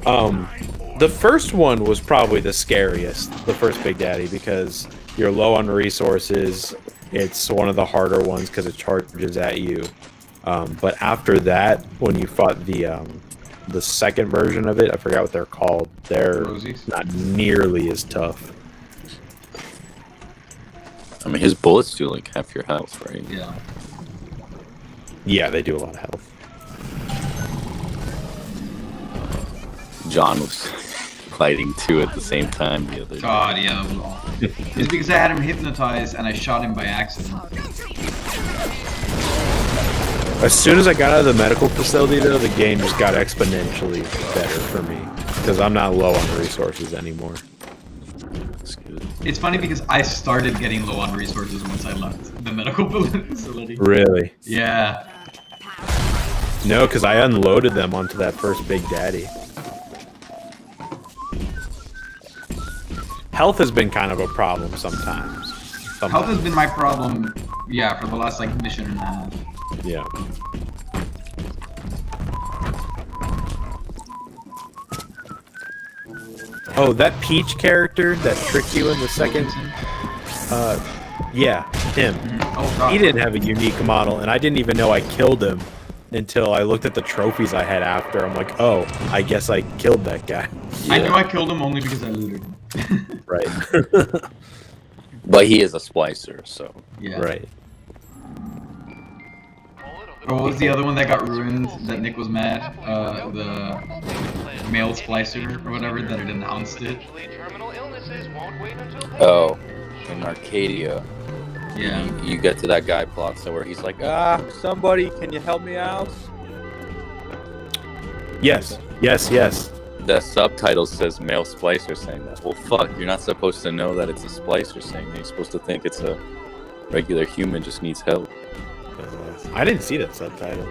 The first one was probably the scariest, the first Big Daddy, because you're low on resources. It's one of the harder ones because it charges at you. But after that, when you fought the second version of it, I forgot what they're called. They're Rosies? not nearly as tough. I mean, his bullets do like half your health, right? Yeah. Yeah, they do a lot of health. John was fighting two at the same time the other day. God, yeah, that was awful. It's because I had him hypnotized and I shot him by accident. As soon as I got out of the medical facility, though, the game just got exponentially better for me because I'm not low on resources anymore. That's good. It's funny because I started getting low on resources once I left the medical facility. Really? Yeah. No, because I unloaded them onto that first Big Daddy. Health has been kind of a problem sometimes. Health has been my problem, yeah, for the last like mission and a half. Yeah. Oh, that Peach character that tricked you in the second. Yeah, him. Oh, God. He didn't have a unique model, and I didn't even know I killed him until I looked at the trophies I had after. I'm like, oh, I guess I killed that guy. I knew I killed him only because I looted him. Right. But he is a splicer, so. Yeah. Right. Or what was the other one that got ruined that Nick was mad? The male splicer or whatever that had announced it. Oh, in Arcadia. Yeah. You get to that guy plot so where he's like, somebody, can you help me out? Yes. Yes. Yes. The subtitle says male splicer saying that. Well, fuck, you're not supposed to know that it's a splicer saying that. You're supposed to think it's a regular human just needs help. I didn't see that subtitle.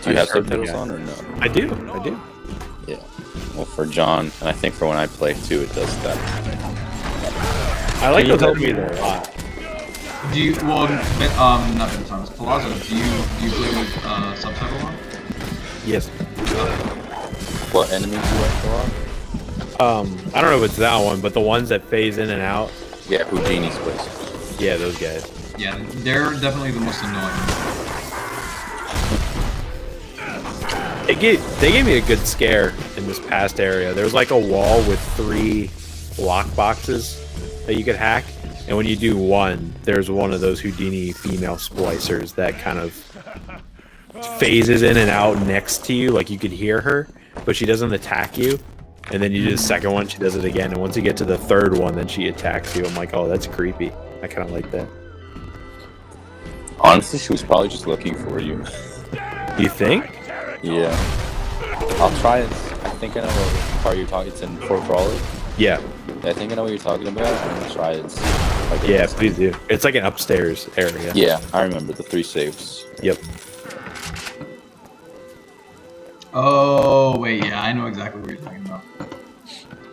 Do you have subtitles on or no? I do. Yeah. Well, for John, and I think for when I play too, it does that. I like those openings a lot. Do you, well, not Ben Thomas, Palazzo, do you play with subtitle on? Yes. What enemies do you like a lot? I don't know if it's that one, but the ones that phase in and out. Yeah, Houdini's place. Yeah, those guys. Yeah, they're definitely the most annoying. They gave me a good scare in this past area. There was like a wall with 3 lock boxes that you could hack, and when you do one, there's one of those Houdini female splicers that kind of phases in and out next to you, like you could hear her, but she doesn't attack you. And then you do the second one, she does it again, and once you get to the third one, then she attacks you. I'm like, oh, that's creepy. I kind of like that. Honestly, she was probably just looking for you. You think? Yeah. I'll try it. I think I know what part you're talking. It's in Fort Raleigh. Yeah. I think I know what you're talking about. I'm gonna try it and see. Yeah, please do. It's like an upstairs area. Yeah, I remember the 3 safes. Yep. Oh, wait, yeah, I know exactly what you're talking about.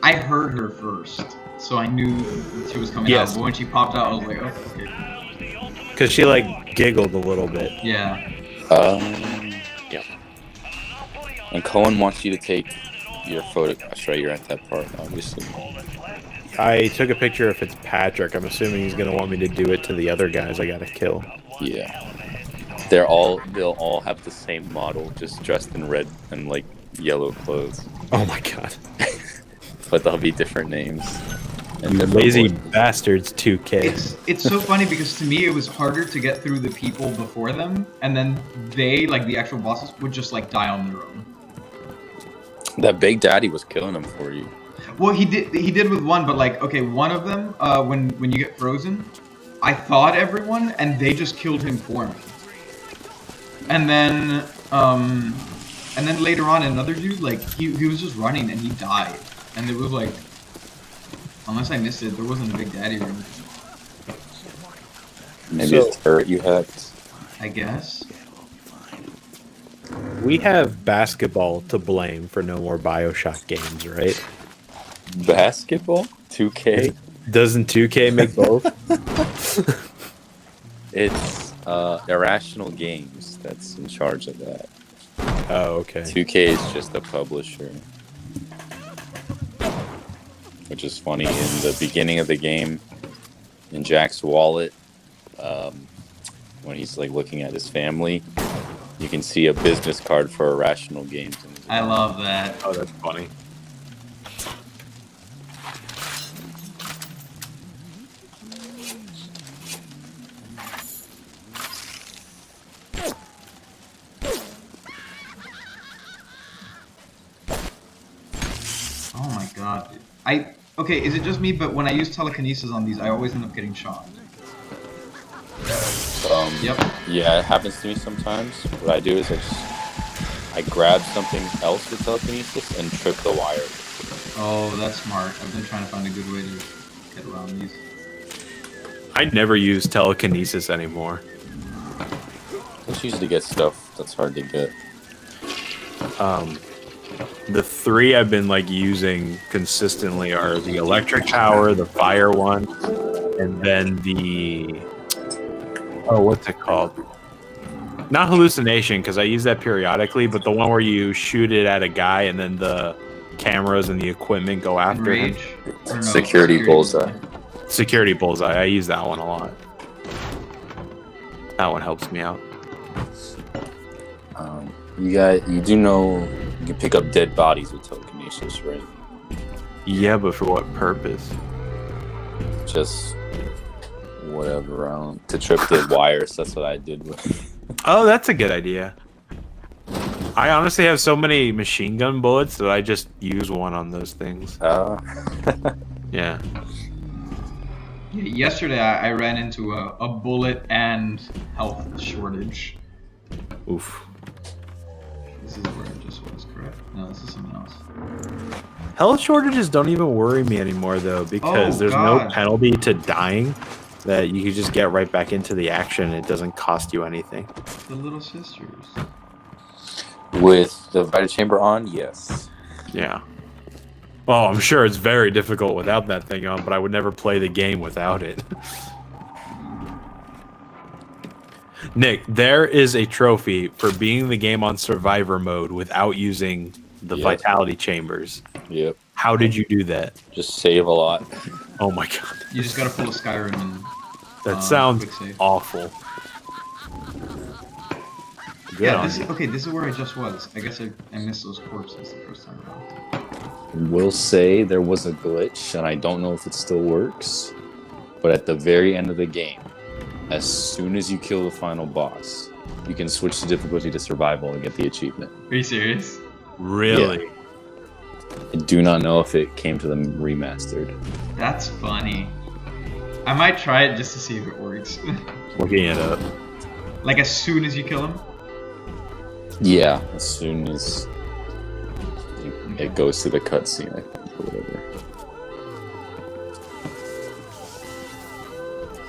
I heard her first, so I knew she was coming out, but when she popped out, I was like, oh, okay. Because she, like, giggled a little bit. Yeah. Yep. And Cohen wants you to take your photographs, right? You're at that part, obviously. I took a picture of Fitzpatrick. I'm assuming he's going to want me to do it to the other guys I got to kill. Yeah. They'll all have the same model, just dressed in red and, like, yellow clothes. Oh, my God. But they'll be different names. And You lazy bastards, 2K. It's so funny because to me it was harder to get through the people before them, and then they, like the actual bosses, would just like die on their own. That Big Daddy was killing them for you. Well, he did with one, but like, okay, one of them, when you get frozen, I thawed everyone, and they just killed him for me. And then later on, another dude, like he was just running and he died, and it was like, unless I missed it, there wasn't a Big Daddy or anything. Maybe it's turret you hacked. I guess. We have basketball to blame for no more BioShock games, right? Basketball? 2K? Doesn't 2K make both? It's Irrational Games that's in charge of that. Oh, okay. 2K is just a publisher. Which is funny. In the beginning of the game, in Jack's wallet, when he's like looking at his family, you can see a business card for Irrational Games. I love that. Oh, that's funny. Oh my god, dude. Okay, is it just me, but when I use telekinesis on these, I always end up getting shot. Yep. Yeah, it happens to me sometimes. What I do is I grab something else with telekinesis and trip the wire. Oh, that's smart. I've been trying to find a good way to get around these. I never use telekinesis anymore. It's usually get stuff that's hard to get. The 3 I've been like using consistently are the electric power, the fire one, and then the what's it called? Not hallucination, because I use that periodically, but the one where you shoot it at a guy and then the cameras and the equipment go after him. Or no, Security bullseye. Security bullseye. I use that one a lot. That one helps me out. You do know you can pick up dead bodies with telekinesis, right? Yeah, but for what purpose? Just whatever, to trip the wires. That's what I did with. Oh, that's a good idea. I honestly have so many machine gun bullets that I just use one on those things. Yeah. Yesterday, I ran into a bullet and health shortage. Oof. This is where it just was, correct? No, this is something else. Health shortages don't even worry me anymore, though, because there's no penalty to dying. That you can just get right back into the action. It doesn't cost you anything. The Little Sisters. With the Vita Chamber on, yes. Yeah. Well, I'm sure it's very difficult without that thing on, but I would never play the game without it. Nick, there is a trophy for being the game on survivor mode without using the vitality chambers. Yep. How did you do that? Just save a lot. Oh my god. You just gotta pull a Skyrim and... That sounds awful. Yeah, this is where I just was. I guess I missed those corpses the first time around. Will say there was a glitch, and I don't know if it still works, but at the very end of the game, as soon as you kill the final boss, you can switch the difficulty to survival and get the achievement. Are you serious? Really? Yeah. I do not know if it came to them remastered. That's funny. I might try it just to see if it works. Looking it up. Like as soon as you kill him? Yeah, as soon as it goes to the cutscene, I think, or whatever.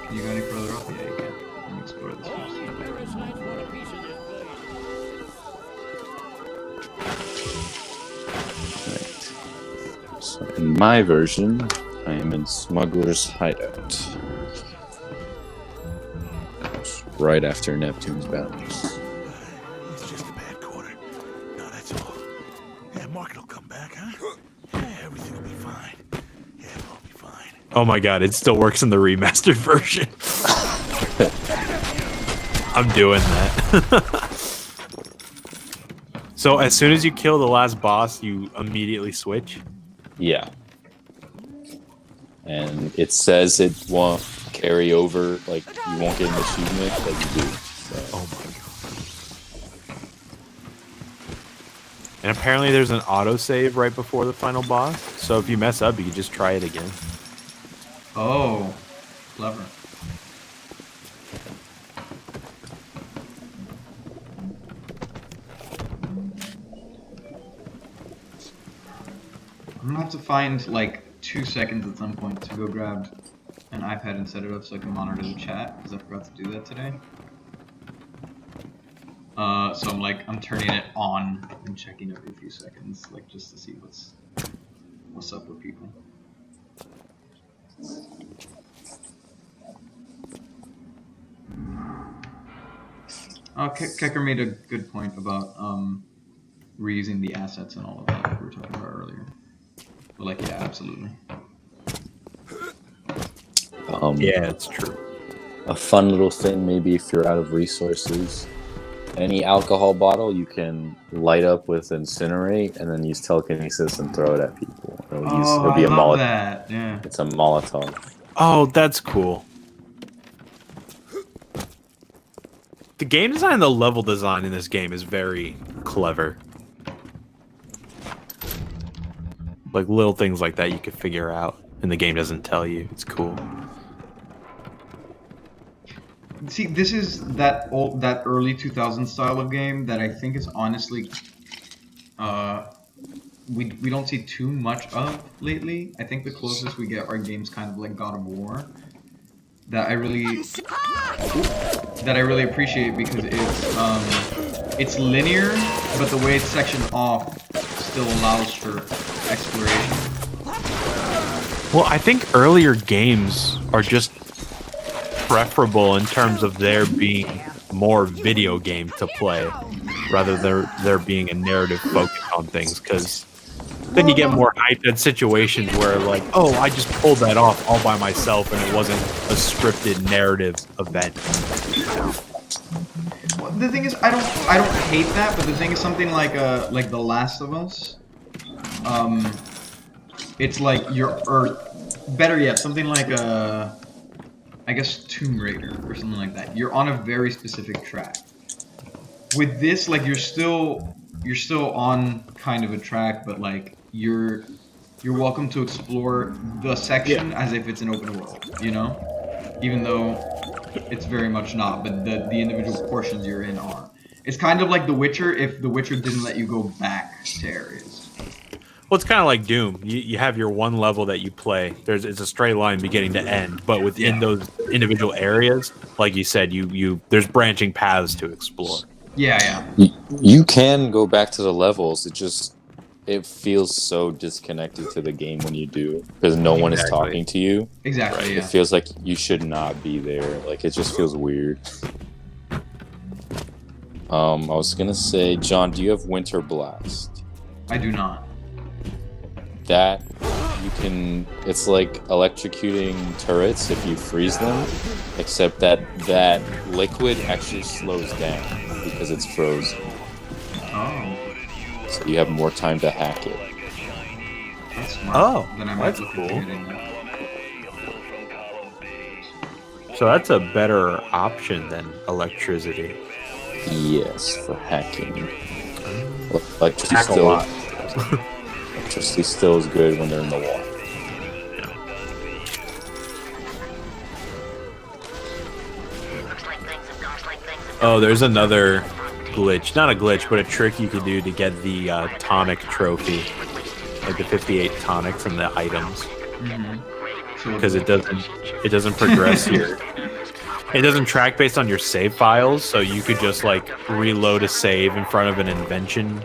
Can you go any further up? Yeah, you can. Let me explore this first. Right. So in my version, I am in Smuggler's Hideout. Right after Neptune's Bounties. It's just a bad quarter. No, that's all. Yeah, Mark will come back, huh? Yeah, everything will be fine. Yeah, it'll all be fine. Oh my god, it still works in the remastered version. I'm doing that. So as soon as you kill the last boss, you immediately switch? Yeah. And it says it won't carry over, like, you won't get an achievement, but you do. So. Oh my god. And apparently there's an autosave right before the final boss, so if you mess up, you can just try it again. Oh, clever. I'm gonna have to find like 2 seconds at some point to go grab an iPad and set it up so I can monitor the chat, because I forgot to do that today. So I'm turning it on and checking every few seconds, like just to see what's up with people. Kicker made a good point about reusing the assets and all of that like we were talking about earlier. But like, yeah, absolutely. Yeah, it's true. A fun little thing, maybe if you're out of resources, any alcohol bottle you can light up with incinerate and then use telekinesis and throw it at people. It'll be I a love that. Yeah. It's a Molotov. Oh, that's cool. The game design and the level design in this game is very clever. Like little things like that you could figure out and the game doesn't tell you. It's cool. See, this is that early 2000s style of game that I think is honestly we don't see too much of lately. I think the closest we get are games kind of like God of War that I really appreciate because it's linear, but the way it's sectioned off still allows for exploration. Well, I think earlier games are just preferable in terms of there being more video game to play rather than there being a narrative focus on things, because then you get more hyped at situations where like, oh, I just pulled that off all by myself and it wasn't a scripted narrative event. Well, the thing is, I don't hate that, but the thing is something like The Last of Us. It's like better yet, something like I guess Tomb Raider or something like that. You're on a very specific track. With this, like you're still on kind of a track, but like you're welcome to explore the section as if it's an open world, you know? Even though it's very much not, but the individual portions you're in are. It's kind of like The Witcher if The Witcher didn't let you go back to areas. Well, it's kind of like Doom. You have your one level that you play. It's a straight line beginning to end, but within those individual areas, like you said, there's branching paths to explore. Yeah. You can go back to the levels. It feels so disconnected to the game when you do, because no one is talking to you. Exactly. Right? Yeah. It feels like you should not be there. Like it just feels weird. I was gonna say, John, do you have Winter Blast? I do not. That you can. It's like electrocuting turrets if you freeze them, except that liquid actually slows down because it's frozen. Oh. So you have more time to hack it. That's smart. Oh, then I might that's look cool. into getting that. So that's a better option than electricity. Yes, for hacking. Electricity still is good when they're in the water. Oh, there's another glitch. Not a glitch, but a trick you could do to get the tonic trophy. Like the 58 tonic from the items. Because it doesn't progress here. It doesn't track based on your save files, so you could just like reload a save in front of an invention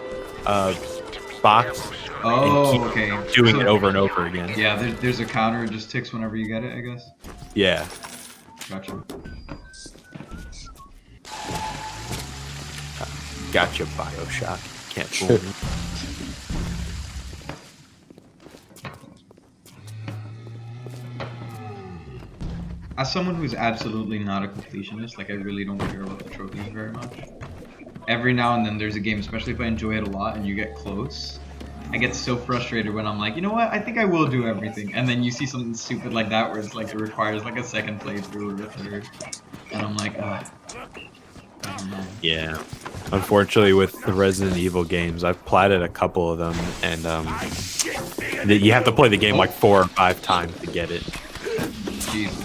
box. Oh, and keep doing it over and over again. Yeah, there's a counter, it just ticks whenever you get it, I guess. Yeah. Gotcha. Gotcha, BioShock. Can't fool me. As someone who's absolutely not a completionist, like I really don't care about the trophies very much. Every now and then there's a game, especially if I enjoy it a lot and you get close, I get so frustrated when I'm like, you know what, I think I will do everything. And then you see something stupid like that where it's like it requires like a second playthrough or a third. And I'm like, I don't know. Yeah. Unfortunately, with the Resident Evil games, I've platted a couple of them, and you have to play the game like 4 or 5 times to get it. Jesus.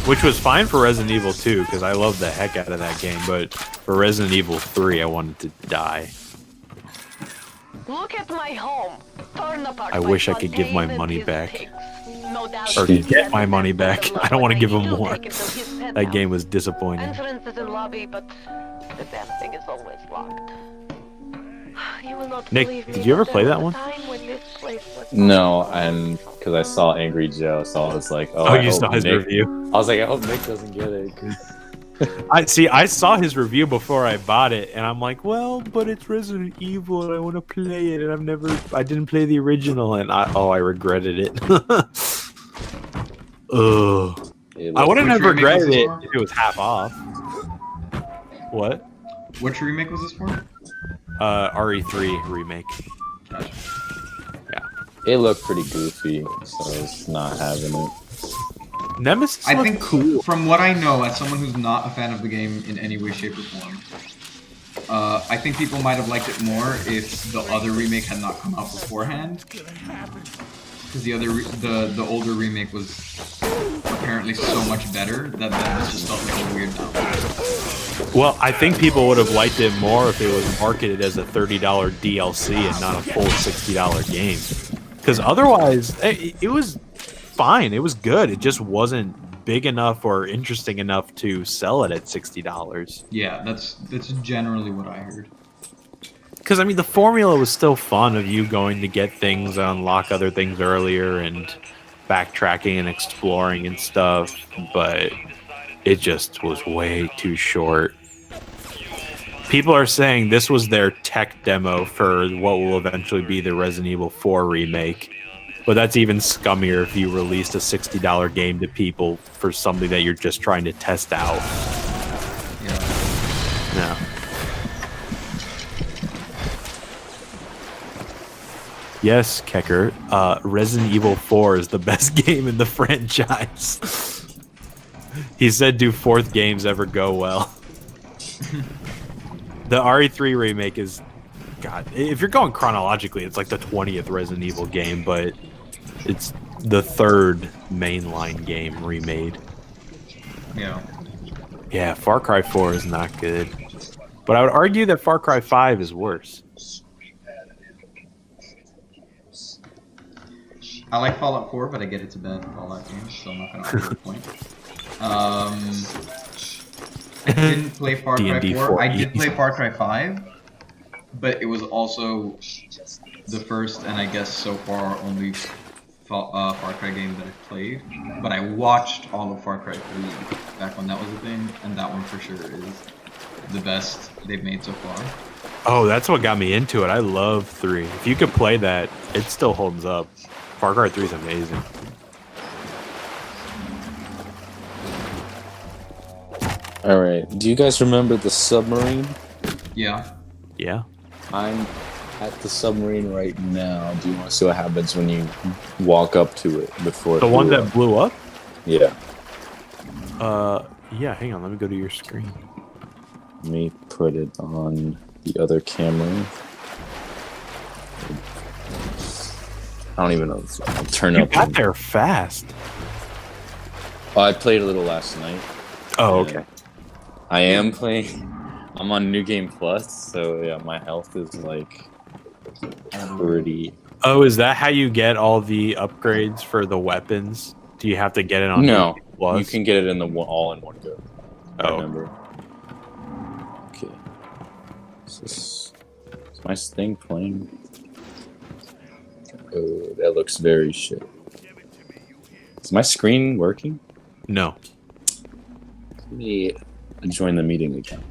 Which was fine for Resident Evil 2, because I loved the heck out of that game, but for Resident Evil 3, I wanted to die. Look at my home. Torn apart. I wish I could give my money back. Or get my money back. I don't want to give him more. That game was disappointing. Entrance is in lobby, but the damn thing is always locked. You will not Nick, did you ever play that one? No, and because I saw Angry Joe, so I was like, oh you saw his review? I was like, I hope Nick doesn't get it. I saw his review before I bought it, and I'm like, well, but it's Resident Evil, and I want to play it, and I didn't play the original, and I regretted it. Ugh. I wouldn't have regretted it if it was half off. What? Which remake was this for? RE3 remake. Gotcha. It looked pretty goofy, so it's not having it. Nemesis I looked think, cool. from what I know, as someone who's not a fan of the game in any way, shape, or form, I think people might have liked it more if the other remake had not come out beforehand. Because the older remake was apparently so much better that this just felt like a weird downgrade. Well, I think people would have liked it more if it was marketed as a $30 DLC and not a full $60 game. Because otherwise, it was fine. It was good. It just wasn't big enough or interesting enough to sell it at $60. Yeah, that's generally what I heard. Because, I mean, the formula was still fun of you going to get things and unlock other things earlier and backtracking and exploring and stuff, but it just was way too short. People are saying this was their tech demo for what will eventually be the Resident Evil 4 remake, but that's even scummier if you released a $60 game to people for something that you're just trying to test out. Yeah. No. Yes, Kecker. Resident Evil 4 is the best game in the franchise. He said, do fourth games ever go well? The RE3 remake is... God, if you're going chronologically, it's like the 20th Resident Evil game, but it's the third mainline game remade. Yeah. Yeah, Far Cry 4 is not good. But I would argue that Far Cry 5 is worse. I like Fallout 4, but I get it's a bad Fallout game, so I'm not gonna argue the point. I didn't play Far Cry 4. I did play Far Cry 5, but it was also the first and I guess so far only Far Cry game that I've played. But I watched all of Far Cry 3 back when that was a thing, and that one for sure is the best they've made so far. Oh, that's what got me into it. I love 3. If you could play that, it still holds up. Far Cry 3 is amazing. Alright, do you guys remember the submarine? Yeah. Yeah. I'm at the submarine right now. Do you want to see what happens when you walk up to it before The one that blew up? Yeah. Yeah, hang on. Let me go to your screen. Let me put it on the other camera. I don't even know. I'll turn You up. got there fast. Oh, I played a little last night. Oh, okay. I am playing. I'm on New Game Plus, so yeah, my health is like pretty. Oh, is that how you get all the upgrades for the weapons? Do you have to get it on No, New Game Plus? you can get it in the all in one go. I Oh. remember. Okay. Is my thing playing? Oh, that looks very shit. Is my screen working? No. Let me join the meeting again.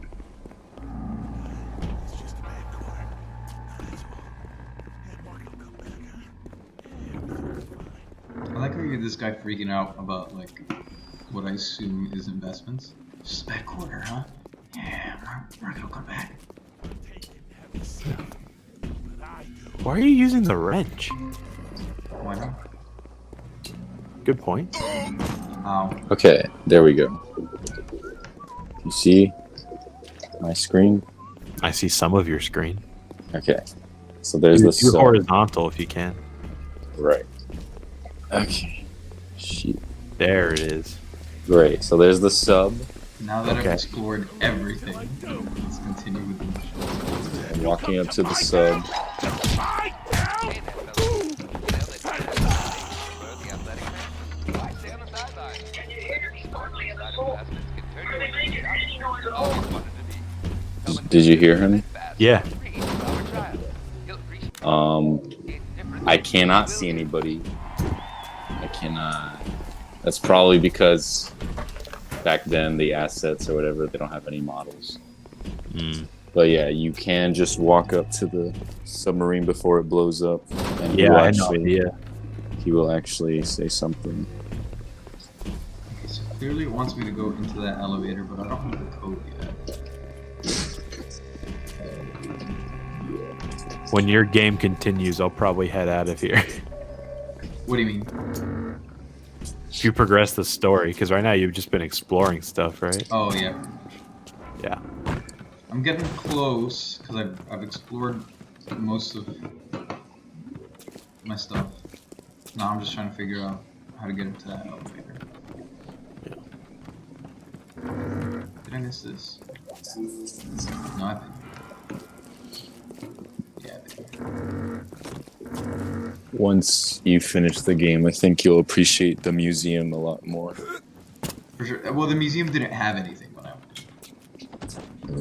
I like how you get this guy freaking out about, like, what I assume is investments. Just a bad quarter, huh? Yeah, we're gonna come back. Why are you using the wrench? Why not? Good point. Ow. Okay, there we go. You see my screen? I see some of your screen. Okay. So there's Do the horizontal if you can. Right. Okay. Shit. There it is. Great. So there's the sub. Now that Okay. I've explored everything, let's continue with the mission. I'm walking up to the sub. Did you hear him? Yeah. I cannot see anybody. I cannot. That's probably because back then the assets or whatever, they don't have any models. But yeah, you can just walk up to the submarine before it blows up, and Yeah, I had no idea. he will actually say something. Okay, so clearly it wants me to go into that elevator, but I don't have the code yet. When your game continues, I'll probably head out of here. What do you mean? If you progress the story, because right now you've just been exploring stuff, right? Oh yeah. Yeah. I'm getting close because I've explored most of my stuff. Now I'm just trying to figure out how to get into that elevator. Did I miss this? No, I've been. Yeah, I've been. Once you finish the game, I think you'll appreciate the museum a lot more. For sure. Well, the museum didn't have anything when I went.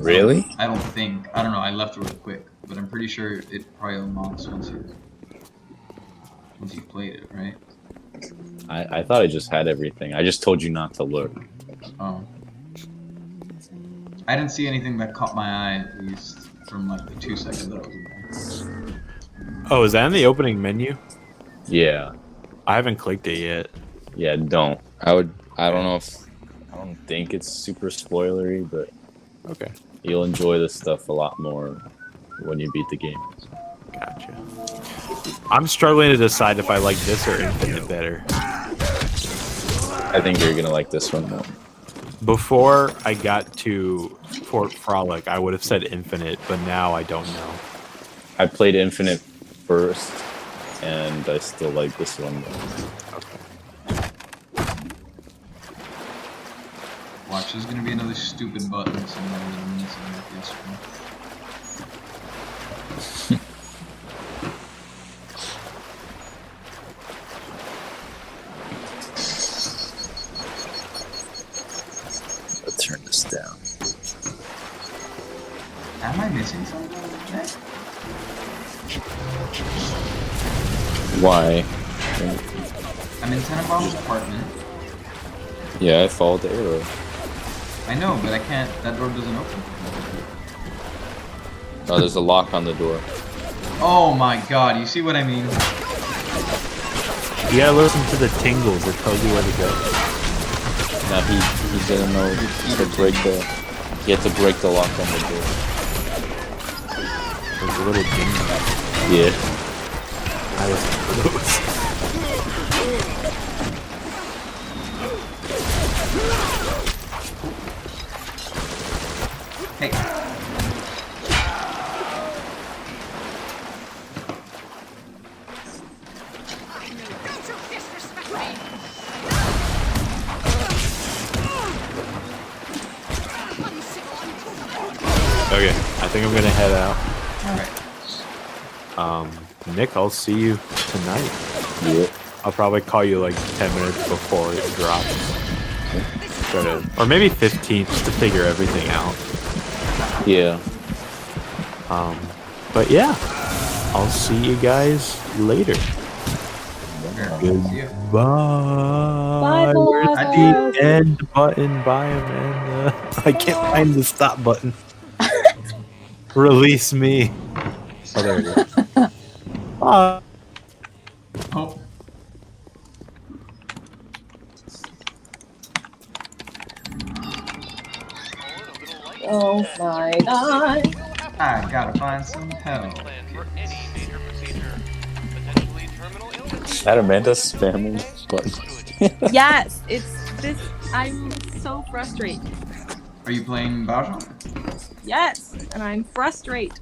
Really? I don't think. I don't know. I left real quick, but I'm pretty sure it probably unlocks once you've played it, right? I thought it just had everything. I just told you not to look. Oh. I didn't see anything that caught my eye, at least from like the 2 seconds that I was in there. Oh, is that in the opening menu? Yeah. I haven't clicked it yet. Yeah, don't. I don't think it's super spoilery, but Okay. you'll enjoy this stuff a lot more when you beat the game. Gotcha. I'm struggling to decide if I like this or Infinite better. I think you're gonna like this one more. Before I got to Fort Frolic, I would have said Infinite, but now I don't know. I played Infinite first, and I still like this one more. Watch, there's gonna be another stupid button somewhere that I'm missing like yesterday. Let's turn this down. Am I missing something? Why? I'm in Tenenbaum's apartment. Yeah, I followed the arrow. I know, but I can't. That door doesn't open. Oh, there's a lock on the door. Oh my god, you see what I mean? You gotta listen to the tingles. It tells you where to go. Now he didn't know to break the. He had to break the lock on the door. There's a little jingle. Yeah. I listen to those. Hey. Okay, I think I'm gonna head out. Alright. Nick, I'll see you tonight. Yep. I'll probably call you like 10 minutes before it drops. Or maybe 15 just to figure everything out. Yeah. But yeah, I'll see you guys later. Goodbye. Bye, Where's Velasquez. the end button? Bye, Amanda. I can't find the stop button. Release me. Oh, there it is. Bye. Oh. Oh my god. I gotta find some help. Is that Amanda spamming button? Yes, it's this. I'm so frustrated. Are you playing BioShock? Yes, and I'm frustrated.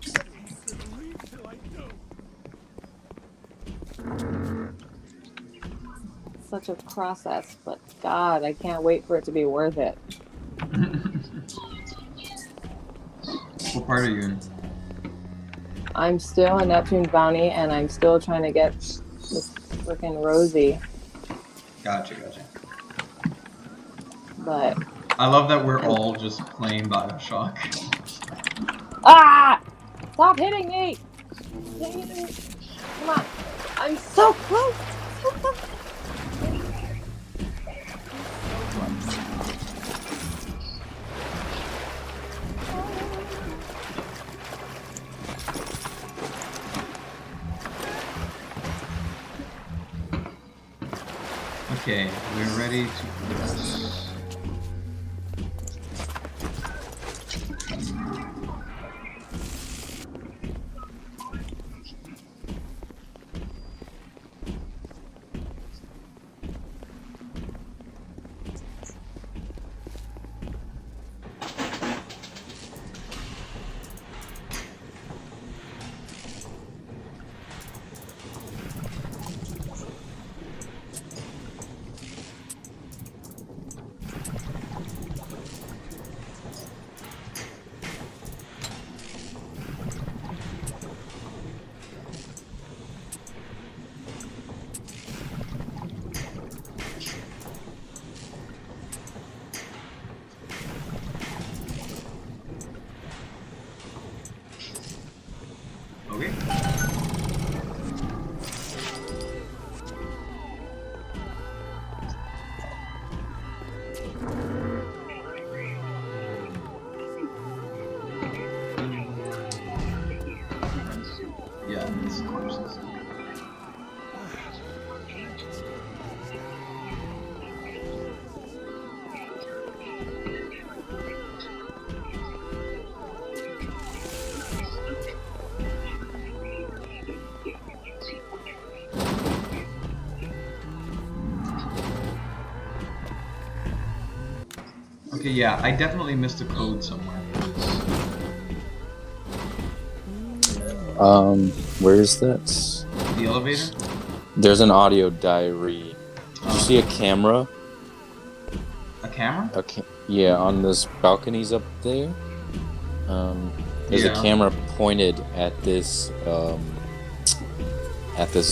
Such a process, but God, I can't wait for it to be worth it. What part are you in? I'm still in Neptune's Bounty, and I'm still trying to get this freaking Rosie, Gotcha. but... I love that we're all just playing BioShock. Ah! Stop hitting me! Dang it. Come on. I'm so close! So close! Okay, we're ready to progress. Okay. Yeah, it's corpses. Okay, yeah, I definitely missed a code somewhere. Where is that? The elevator? There's an audio diary. Did you see a camera? A camera? Yeah, on those balconies up there. There's a camera pointed at this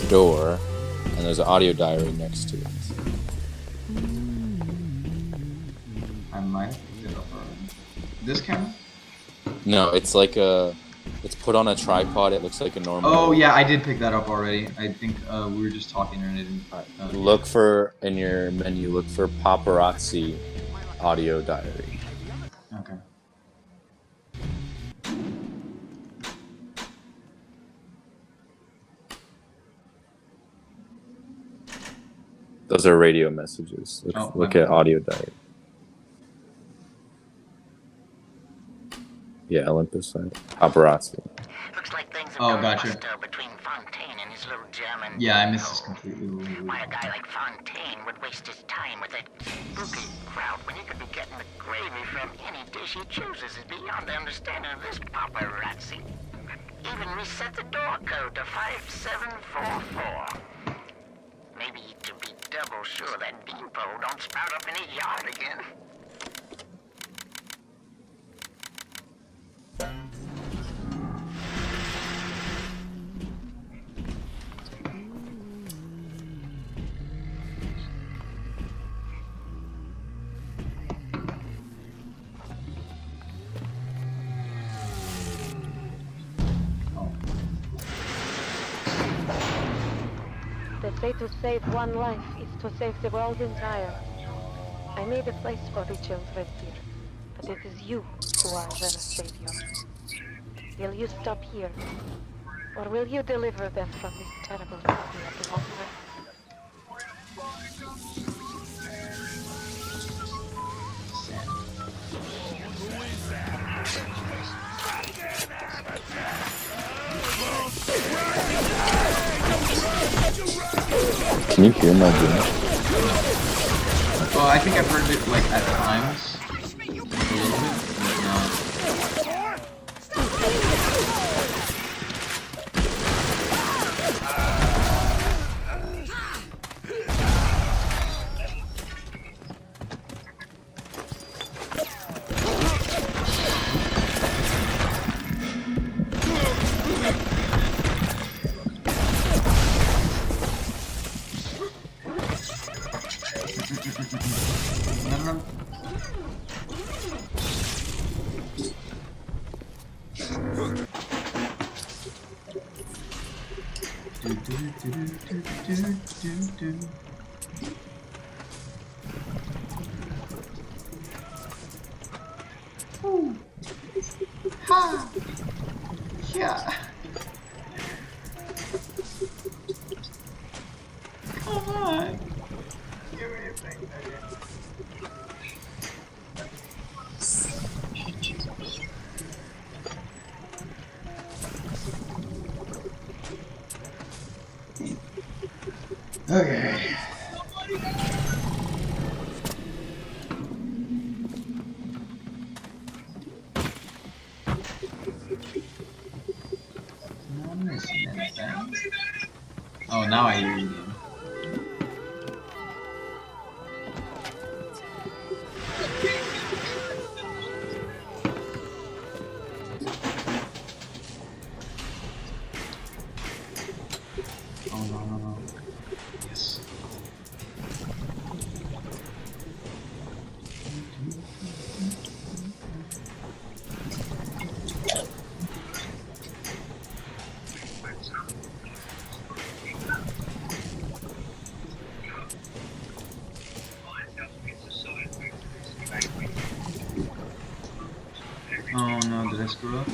door, and there's an audio diary next to it. I might have picked it up already. This camera? No, it's like it's put on a tripod. It looks like a normal. Oh yeah, I did pick that up already. I think we were just talking and it didn't. Look for in your menu. Look for paparazzi audio diary. Okay. Those are radio messages. Look at audio diary. Yeah, Olympus side. Paparazzi. Looks like things have gotcha. between Fontaine and his little German. Yeah, I missed this completely. Why a guy like Fontaine would waste his time with that spooky crowd when he could be getting the gravy from any dish he chooses is beyond the understanding of this paparazzi. Even reset the door code to 5744. Maybe to be double sure that beanpole don't sprout up in his yard again. They say to save one life is to save the world entire. I made a place for the children here, but it is you who are their savior. Will you stop here, or will you deliver them from this terrible city of long rest? Can you hear my game? Well, I think I've heard it like at times. A little bit, but not. Ha! Yeah. Come on. You Okay. Not missing anything. Oh, now I hear you again. Oh no, no, no. Yes. Oh no, did I screw up?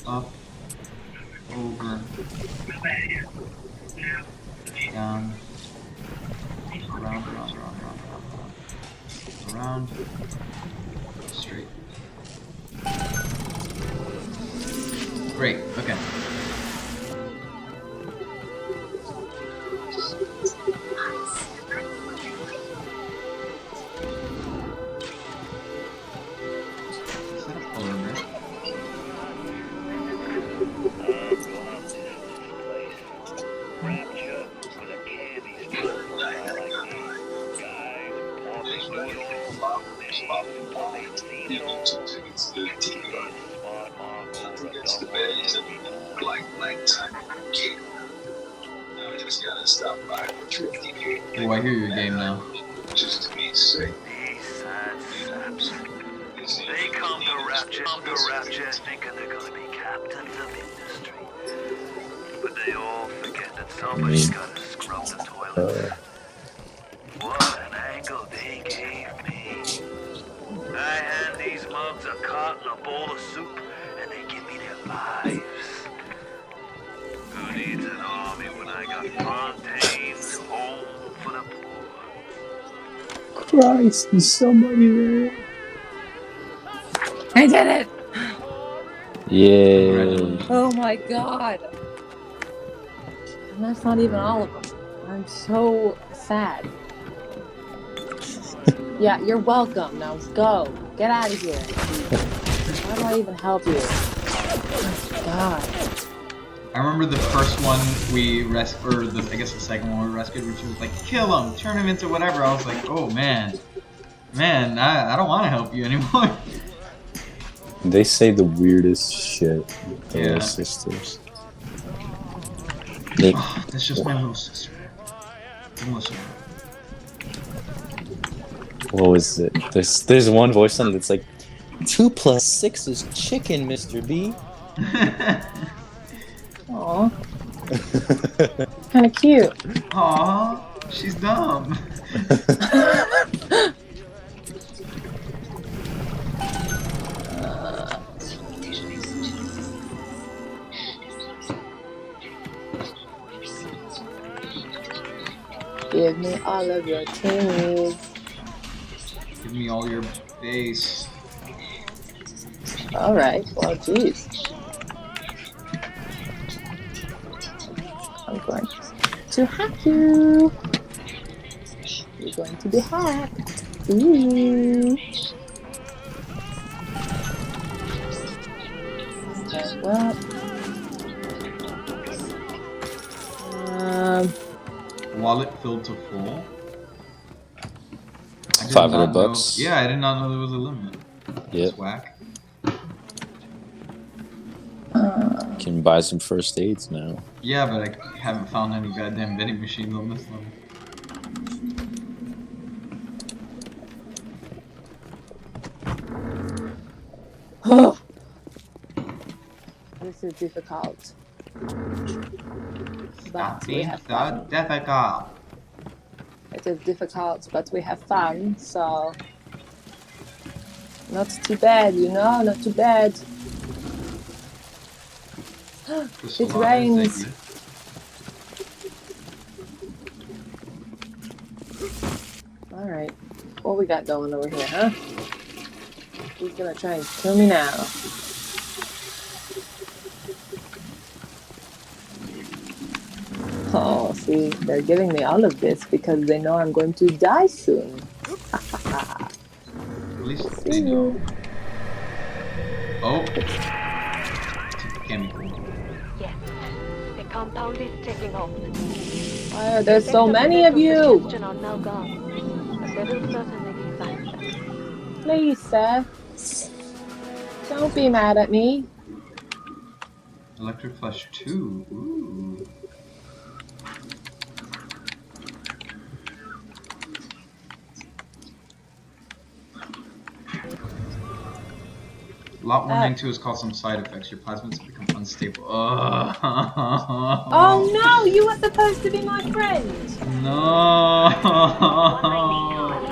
Up, over, down, around, straight. Great, okay. Is that a polar bear? Oh, I hear your game now. They come to Rapture thinking they're gonna be captains of industry. But they all forget that somebody's gotta scrub the toilet. What an angle they gave me. I hand these mugs a cart and a bowl of soup, and they give me their lives. Who needs an army when I got Fontaine's home for the poor? Christ, there's somebody there. I did it! Yeah. Oh my god. And that's not even all of them. I'm so sad. Yeah, you're welcome. Now go. Get out of here. How do I even help you? Oh my god. I remember the first one we rescued, or I guess the second one we rescued, which was like, kill him, turn him into whatever. I was like, oh man. Man, I don't want to help you anymore. They say the weirdest shit. The Yeah. little sisters. They, Oh, that's just my little sister. Don't listen to her. what was it? There's one voice on it that's like, 2 + 6 is chicken, Mr. B. Aw. Kinda cute. Aw, she's dumb. Give me all of your teams. Give me all your base. Alright, well, jeez. I'm going to hack you. You're going to be hacked. Ooh. Well. Wallet filled to full. I did 500 not know- bucks. Yeah, I did not know there was a limit. Yep. That's whack. Can buy some first aids now. Yeah, but I haven't found any goddamn vending machines on this level. This is difficult. Stop But we being have so fun. difficult. It is difficult, but we have fun, so not too bad, you know, not too bad. It rains. Alright, what we got going over here, huh? He's gonna try and kill me now. See, they're giving me all of this because they know I'm going to die soon. At least See they know. you. Oh. It's a chemical. Yes, the compound is taking hold. Why are there so many of you? Digestion are now gone, but there will certainly be signs. Please, sir. Don't be mad at me. Electric Flash 2. Ooh. Lot 192 has caused some side effects. Your plasmids have become unstable. Oh no, you were supposed to be my friend. No.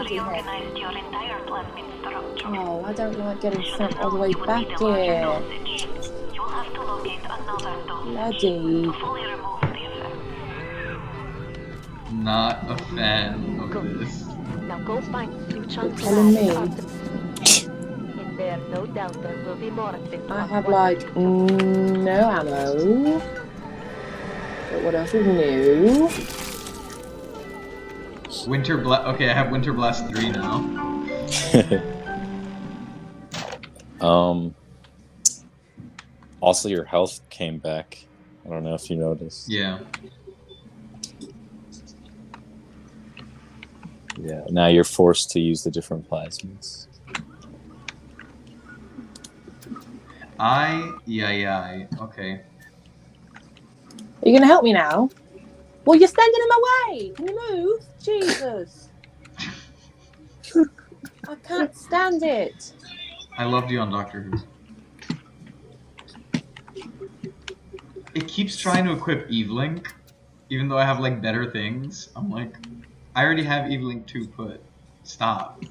Reorganized your entire plasmid structure. Oh, I don't like getting sent all the way back here. You'll have to locate another dosage Bloody. to fully remove the effect. Not a fan of this. Now go find Sue Chun's telling lab me. in Artemis. In there, no doubt there will be more than I one have wonder like to find. no ammo. But what else is new? Winter Blast. Okay, I have Winter Blast 3 now. Also, your health came back. I don't know if you noticed. Yeah. Yeah. Now you're forced to use the different plasmids. Okay. Are you gonna help me now? Well, you're standing in my way. Can you move? Jesus. I can't stand it. I loved you on Doctor Who. It keeps trying to equip Evelynk, even though I have like better things. I'm like, I already have Evelynk 2 put. Stop.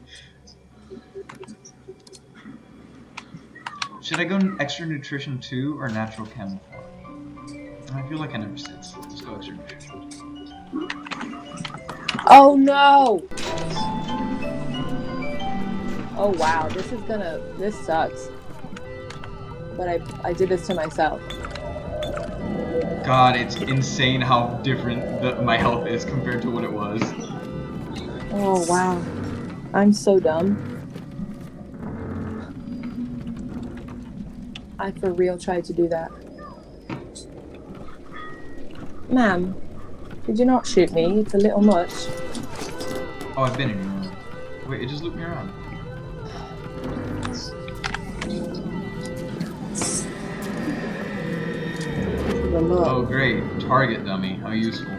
Should I go extra nutrition 2 or natural camouflage? I feel like I never said so. Let's go extra nutrition 2. Oh no. Oh wow, this sucks. But I did this to myself. God, it's insane how different my health is compared to what it was. Oh wow. I'm so dumb. I for real tried to do that. Ma'am, did you not shoot me? It's a little much. Oh, I've been in your room. Wait, it just looped me around. Oh great, target dummy, how useful.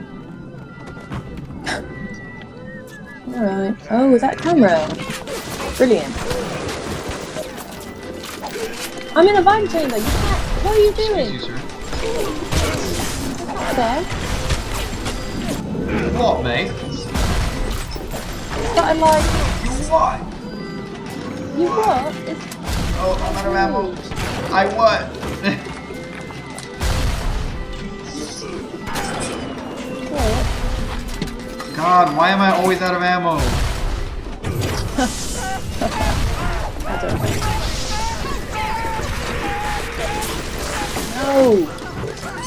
Alright. Oh, is that camera? Brilliant. I'm in a vine chamber, you can't. What are you doing? Excuse you, sir. What's there? What, mate? Started like. You what? You what? It's. Oh, I'm out of ammo. I what? What? God, why am I always out of ammo? I don't know. No!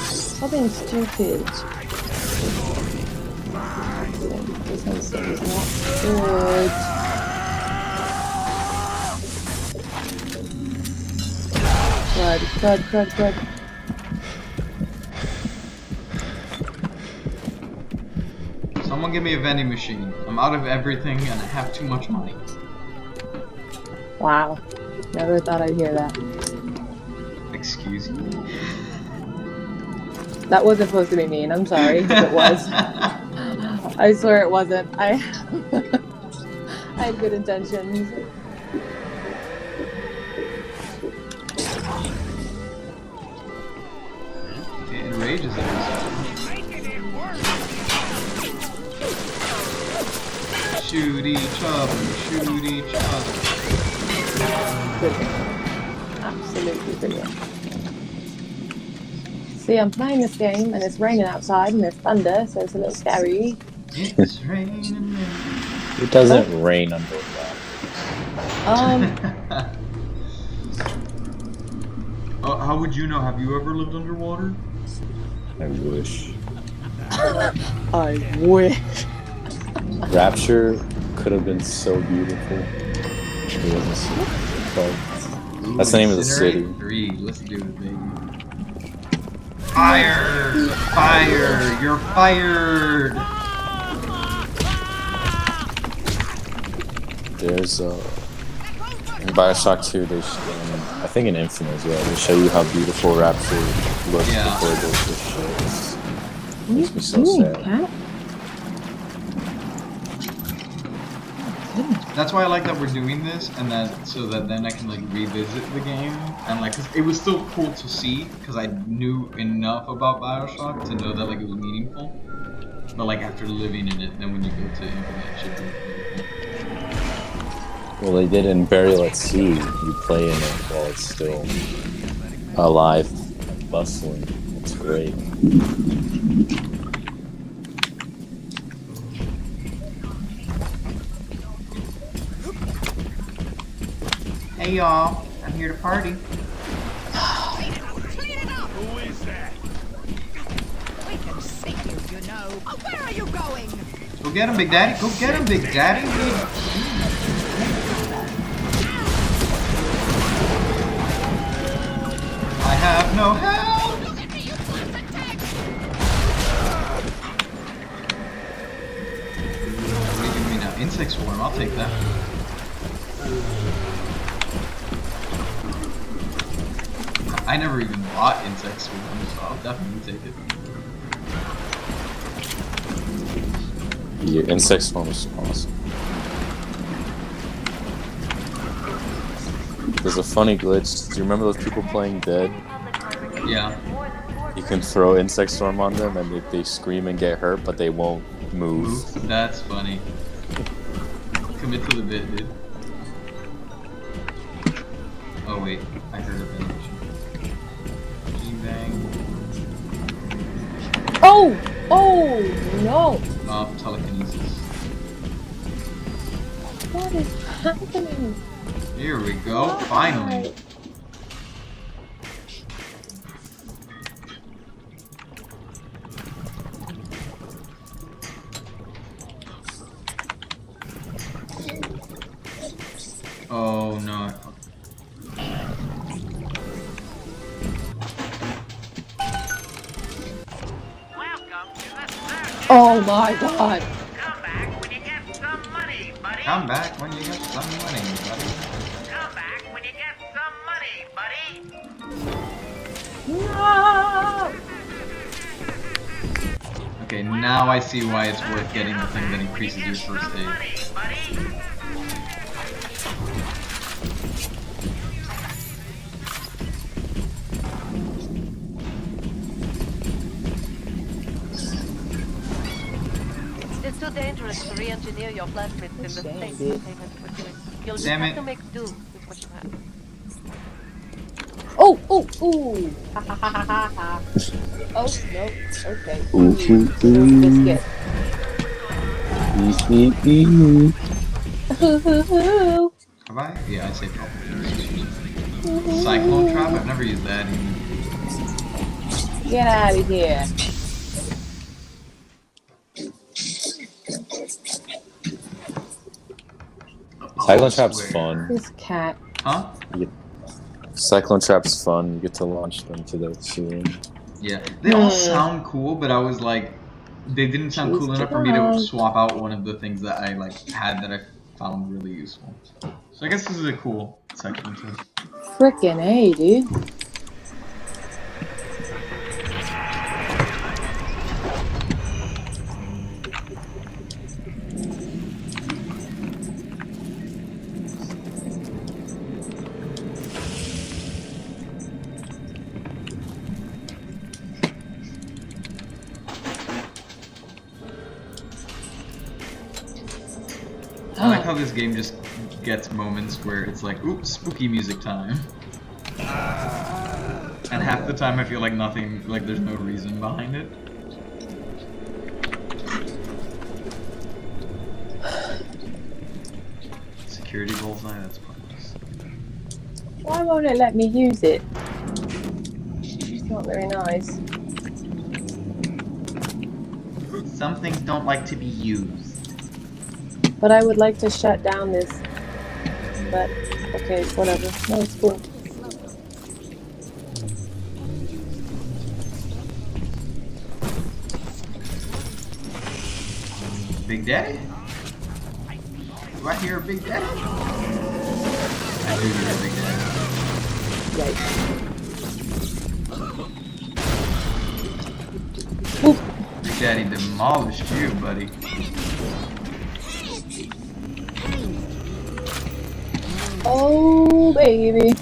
Stop being stupid. This one's not good. Crud. Someone give me a vending machine. I'm out of everything and I have too much money. Wow. Never thought I'd hear that. Excuse me? That wasn't supposed to be mean. I'm sorry if it was. I swear it wasn't. I had good intentions. It enrages everything. Shoot each other. Brilliant. Absolutely brilliant. See, I'm playing this game and it's raining outside and there's thunder, so it's a little scary. It's raining. It doesn't rain underwater. Oh, how would you know? Have you ever lived underwater? I wish. I wish. Rapture could have been so beautiful. It wasn't so but that's the name of the city. Incinerate 3. Let's do it, baby. Fire! Fire! You're fired! There's in BioShock 2, I think in Infinite as well, they show you how beautiful Rapture looks before it goes to shit. It makes me so sad. Cat? That's why I like that we're doing this, and that so that then I can like revisit the game, and like, cause it was still cool to see, cause I knew enough about BioShock to know that like it was meaningful. But like after living in it, then when you go to Infinite, it should be beautiful. Well, they did in Burial at Sea. You play in it while it's still alive and bustling. It's great. Hey y'all, I'm here to party. Who is that? We can see you, you know. Oh, where are you going? Go get him, Big Daddy. Go get him, Big Daddy. I have no help. Look at me, you first attack. What are you giving me now? Insect Swarm, I'll take that. I never even bought Insect Swarm, so I'll definitely take it. Your insect swarm is awesome. There's a funny glitch. Do you remember those people playing Dead? Yeah. You can throw insect swarm on them and they scream and get hurt, but they won't move. That's funny. Commit to the bit, dude. Oh wait, I heard a bit. G-bang. Oh! Oh! No! Oh, telekinesis. What is happening? Here we go, finally. Oh no. Oh my god! Come back when you get some money, buddy. Come back when you get some money, buddy. Come back when you get some money, buddy. No! Okay, now I see why it's worth getting the thing that increases your first aid. It's too dangerous to re-engineer your plasmids in the same containment we're doing. You'll just Damn have it. to make do with what you have. Oh! Oh! Ooh! Ha ha ha ha ha ha! Oh, no. Okay. Biscuit. Have I? Yeah, I saved all. Cyclone Trap? I've never used that either. Get out of here. Cyclone Trap's fun. This cat. Huh? Cyclone Trap's fun. You get to launch them to the ceiling. Yeah. They all sound cool, but I was like, they didn't sound cool enough for me to swap out one of the things that I like had that I found really useful. So I guess this is a cool section too. Frickin' A, dude. I like how this game just gets moments where it's like, oops, spooky music time. And half the time I feel like nothing, like there's no reason behind it. Security bullseye, that's pointless. Why won't it let me use it? It's not very nice. Some things don't like to be used. But I would like to shut down this. But, okay, whatever. No, it's cool. Big Daddy? Do I hear a Big Daddy? I do hear a Big Daddy. Yikes. Big Daddy demolished you, buddy. Oh, baby.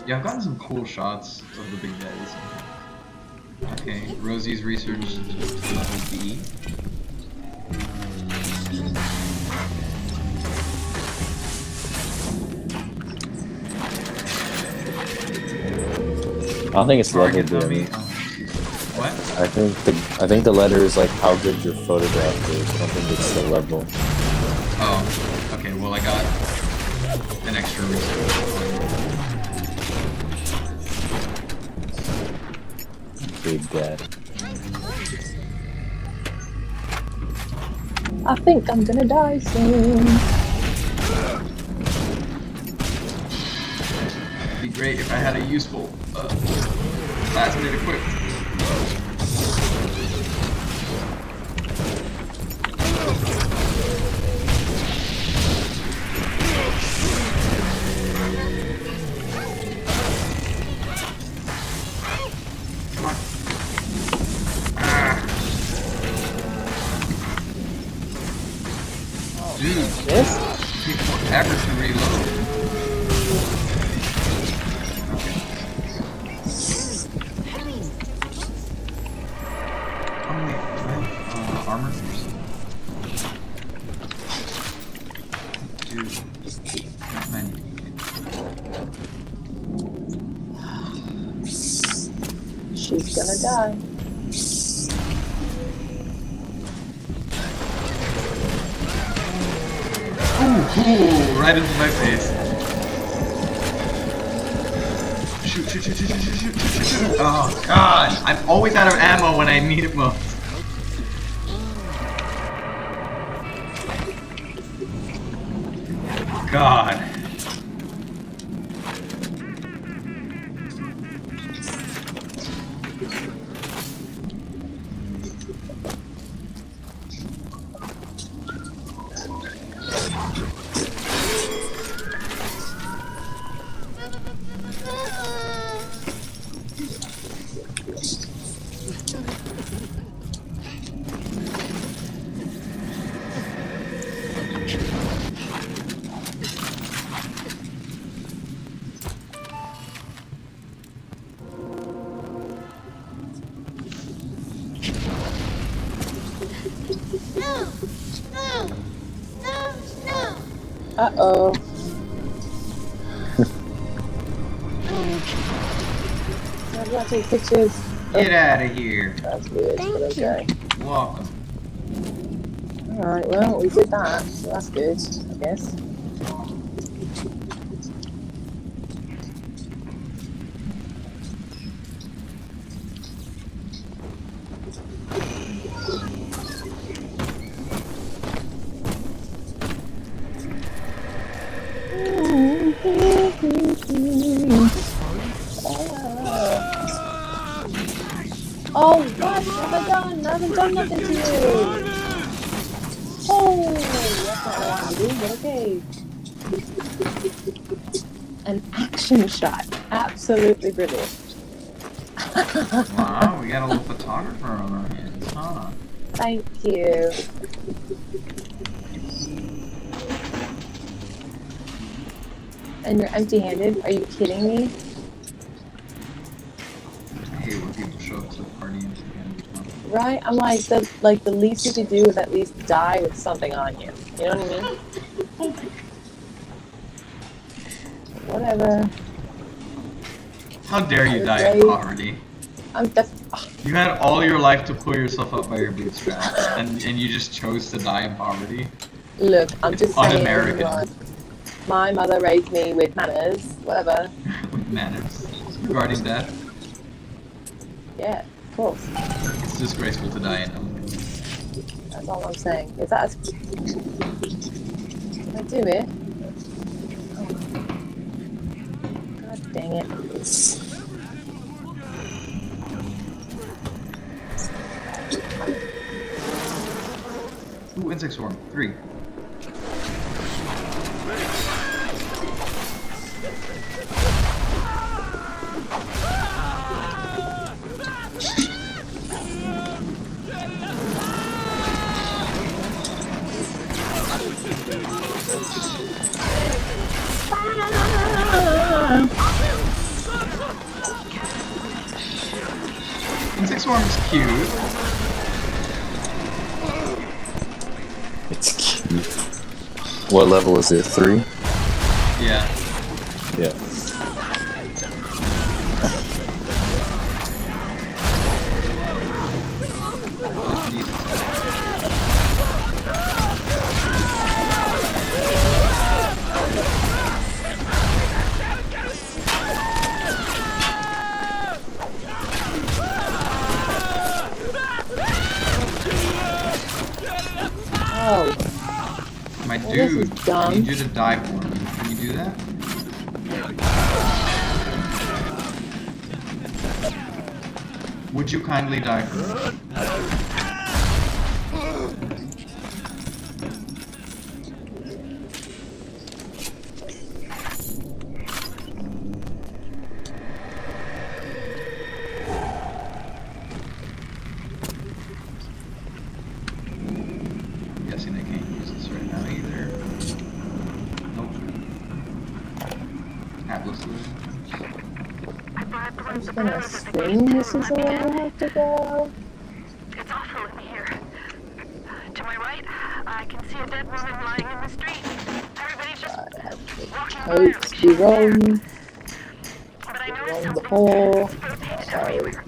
Yeah, I've gotten some cool shots of the Big Daddies. Okay, Rosie's research level B. I don't think it's level Target dummy. B. What? I think the letter is like how good your photograph is. I don't think it's the level. Oh, okay. Well, I got an extra research. Big Daddy. I think I'm gonna die soon. It'd be great if I had a useful plasmid equipped. Dude, This? take forever to reload. Oh wait, do I have armor piercing? Dude, not many. She's gonna die. Ooh, right into my face. Shoot, shoot, shoot, shoot, shoot, shoot, shoot, shoot, shoot. Oh god, I'm always out of ammo when I need it most. God. Uh-oh. I'm gonna take pictures. Get out of here. That's weird, but okay. Welcome. Alright, well, we did that, so that's good, I guess. Oh, what have I done? I haven't done nothing to you. Oh, that's not what I wanted to do, but okay. An action shot. Absolutely brilliant. Wow, we got a little photographer on our hands, huh? Thank you. And you're empty-handed? Are you kidding me? I hate when people show up to a party and Right? I'm like the least you could do is at least die with something on you. You know what I mean? Whatever. How dare you die in poverty? You had all your life to pull yourself up by your bootstraps, and you just chose to die in poverty. Look, I'm just saying. Un-American. My mother raised me with manners. Whatever. With manners. Regarding death. Yeah. course. It's disgraceful to die in them. That's all I'm saying. Is that as... Can I do it? Oh. God dang it. Ooh, insect swarm. 3. Insect swarm is cute. It's cute. What level is it? 3? Yeah. Yeah. Oh. My Well, this dude, is I dumb. need you to die for me. Can you do that? Would you kindly die for me? I'm guessing I can't use this right now either. Nope. Atlas lose. I'm just gonna assume this is the way I have to go. It's awful in here. To my right, I can see a dead woman lying in the street. Everybody's just walking by Hope like be wrong. But I noticed Wrong something. before. Spray paint So, everywhere.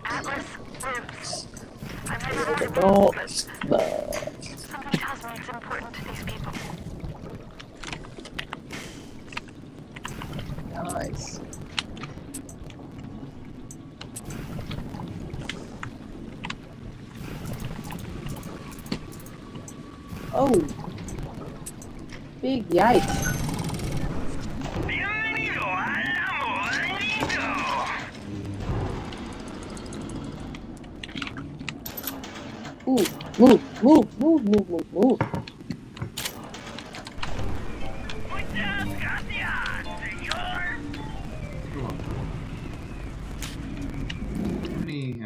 Atlas lives. I've never heard maybe of not, him, but... but something tells me it's important to these people. Nice. Oh. Big yikes. Ooh, move. Cool. How many,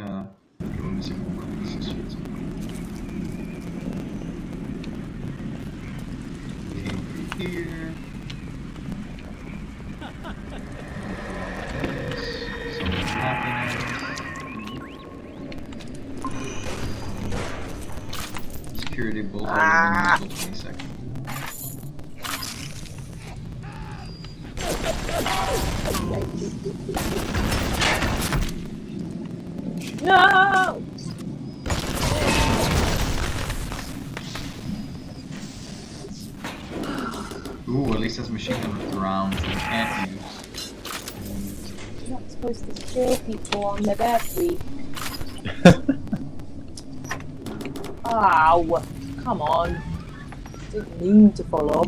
okay, we're missing one. This is sweet. Came through here. Someone's happiness. Security bullseye within 20 seconds. No! Ooh, at least that's machine gun rounds we can't use. You're not supposed to kill people on their birthday. Ow! Come on. Didn't mean to fall off.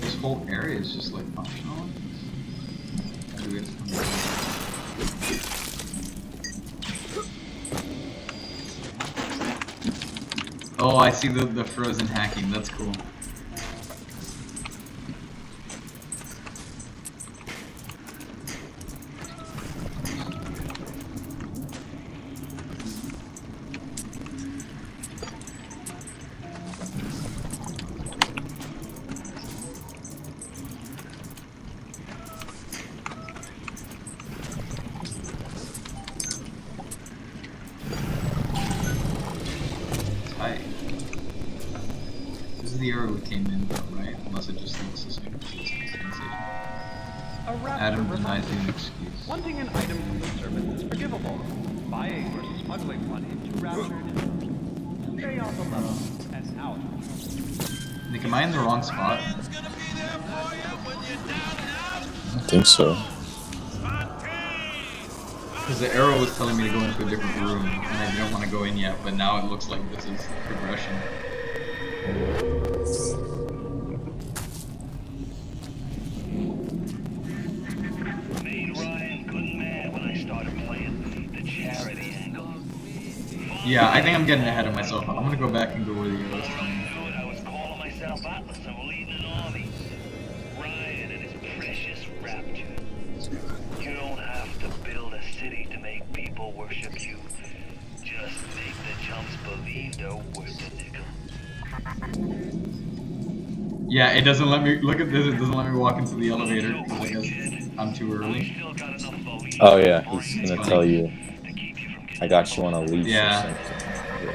This whole area is just like optional. Do we have to come back? Oh, I see the frozen hacking. That's cool. Tight. This is the area we came in, though, right? Unless it just looks the same. Adam denies you an excuse. Wanting an item from the service is forgivable. Buying or smuggling one into Rapture is. Stay on the level and out. Nick, am I in the wrong spot? I think so. Because the arrow was telling me to go into a different room, and I didn't want to go in yet, but now it looks like this is progression. Made Ryan good mad when I started playing the charity angle. Yeah, I think I'm getting ahead of myself. I'm gonna go back and go where the arrow's telling me. I was calling myself Atlas. I'm leading an army. Ryan and his precious rapture. You don't have to build a city to make people worship you. Just make the chumps believe they're worth a nickel. Yeah, it doesn't let me look at this. It doesn't let me walk into the elevator because I guess I'm too early. Oh yeah, he's gonna tell you. I got you on a leash or something.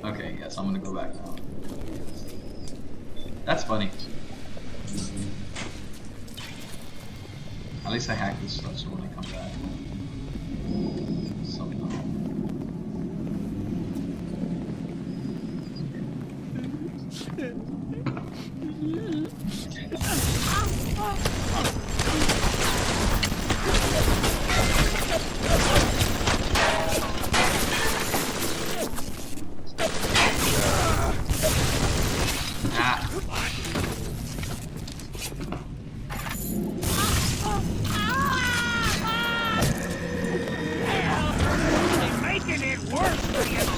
Okay, yes, I'm gonna go back now. That's funny. At least I hacked this stuff so when I come back. Somehow. Making it worse for yourself.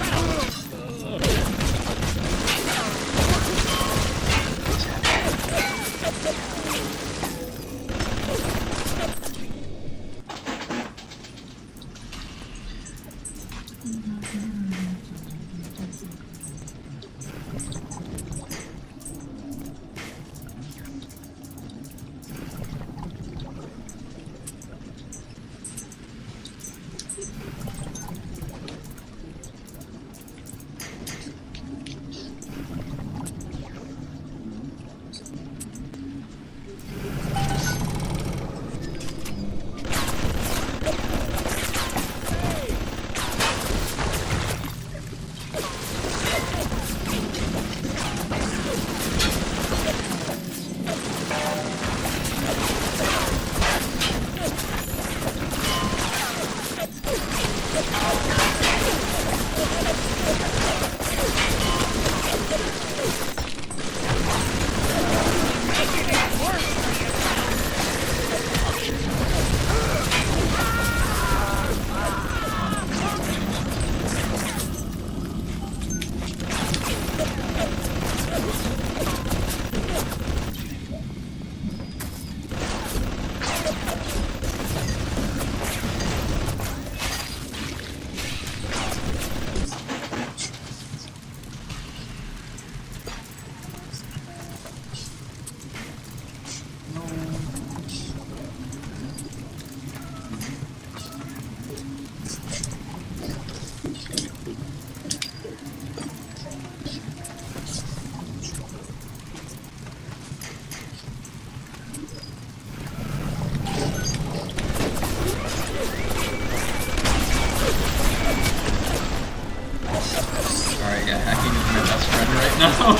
Alright, yeah, hacking is my best friend right now.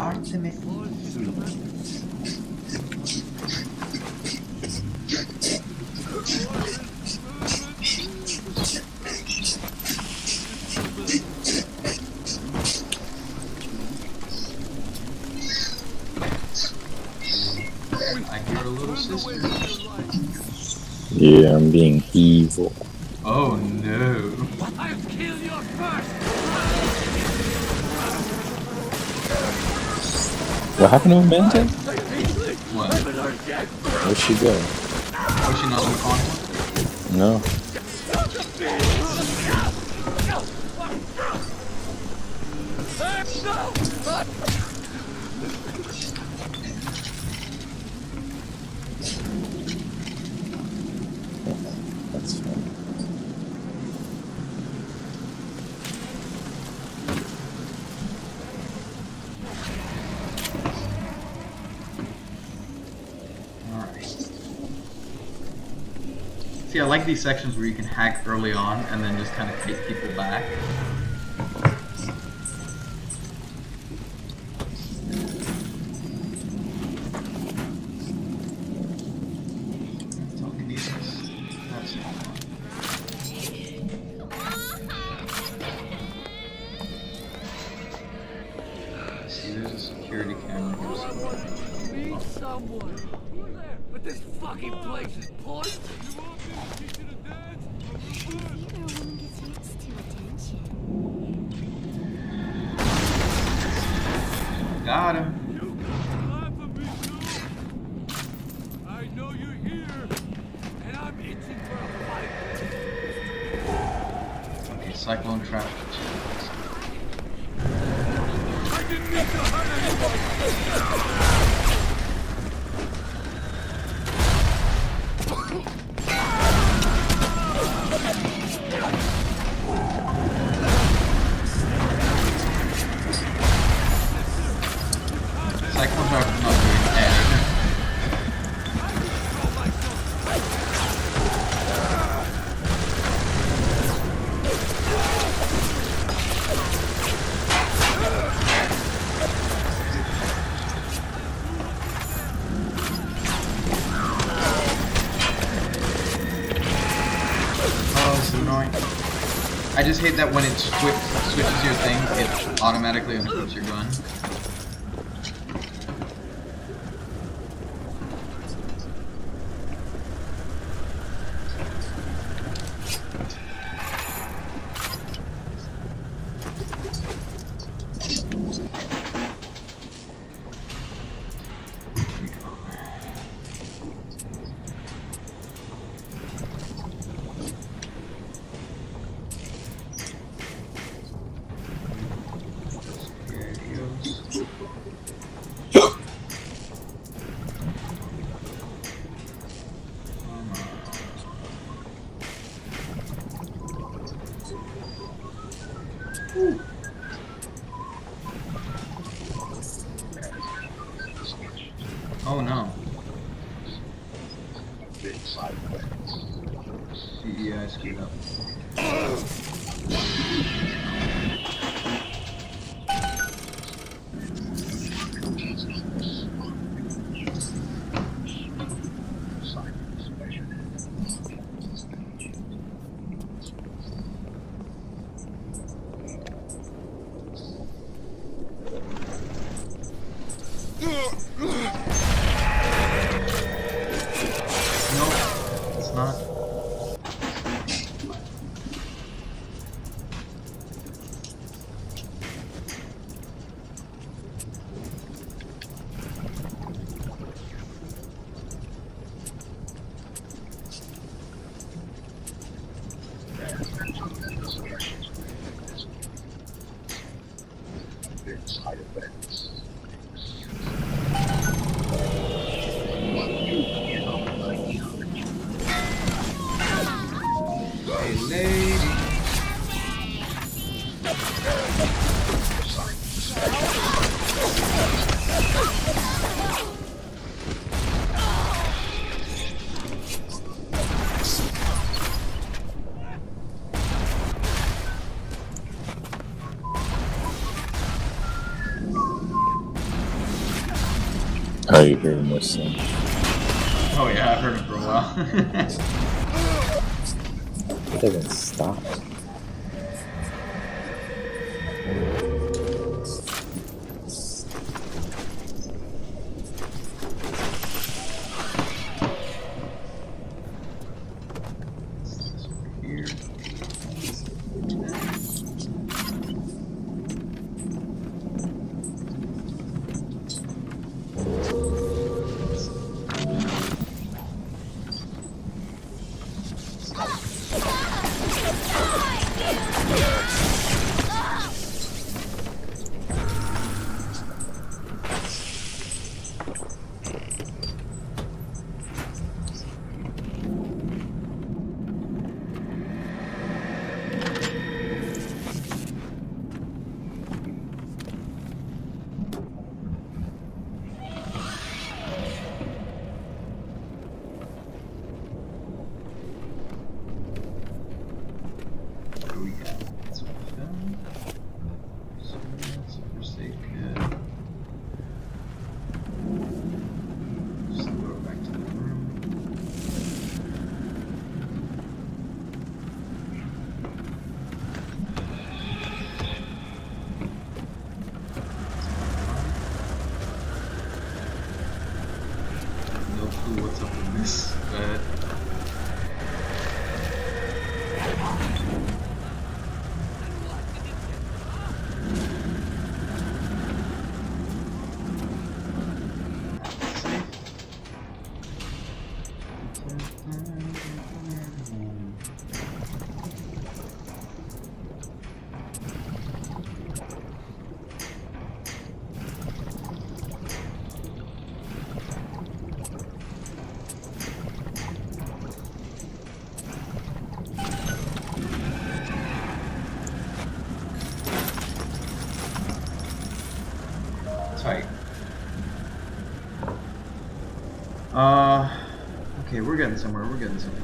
Ultimate I hear a little sister. Yeah, I'm being evil. Oh no. I'll kill your first. What happened to Amanda? What? Where'd she go? Was she not in the conflict? No. See, I like these sections where you can hack early on and then just kind of take people back. Telekinesis. That's not fun. See, there's a security camera here somewhere. Meet someone. But this fucking place is poison. Got him. I know you're here, and I'm itching for a fight. Okay, cyclone trap. I didn't mean to hurt anyone. Cyclone trap is not doing anything. Oh, this is annoying. I just hate that when it switches your thing, it automatically unequips your gun. Oh no. Yeah, I screwed up. No, it's not. Hey, lady. Are you hearing this thing? Oh yeah, I've heard it for a while. It doesn't stop. do we got? That's film. So that's a first aid kit. Just go back to the room. No clue what's up with this, but tight. Okay, we're getting somewhere. We're getting somewhere.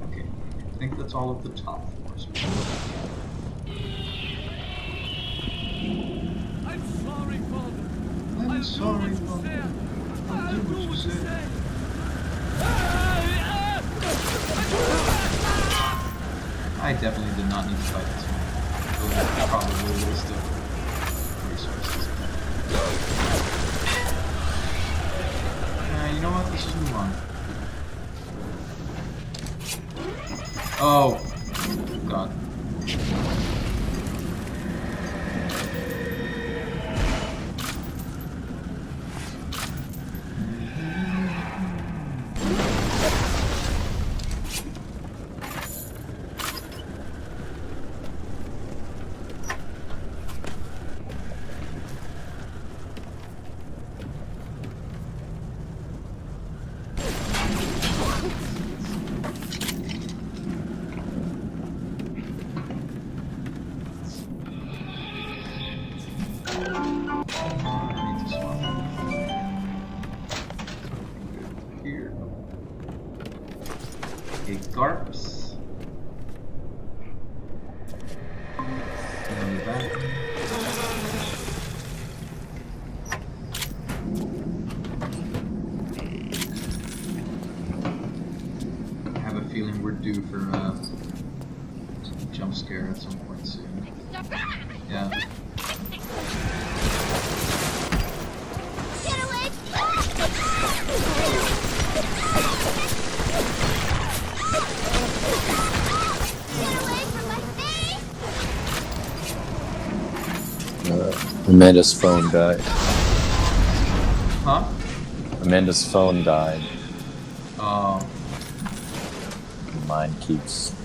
Okay. I think that's all of the top floors. I'm sorry, Father. I'm sorry, Mom. I'll do what you say. I definitely did not need to fight this one. It was probably a waste of resources. You know what? Let's just move on. Oh, God. Here. Okay, Garps. And back. I have a feeling we're due for a jump scare at some point soon. Yeah. Amanda's phone died. Huh? Amanda's phone died. Oh. Mine keeps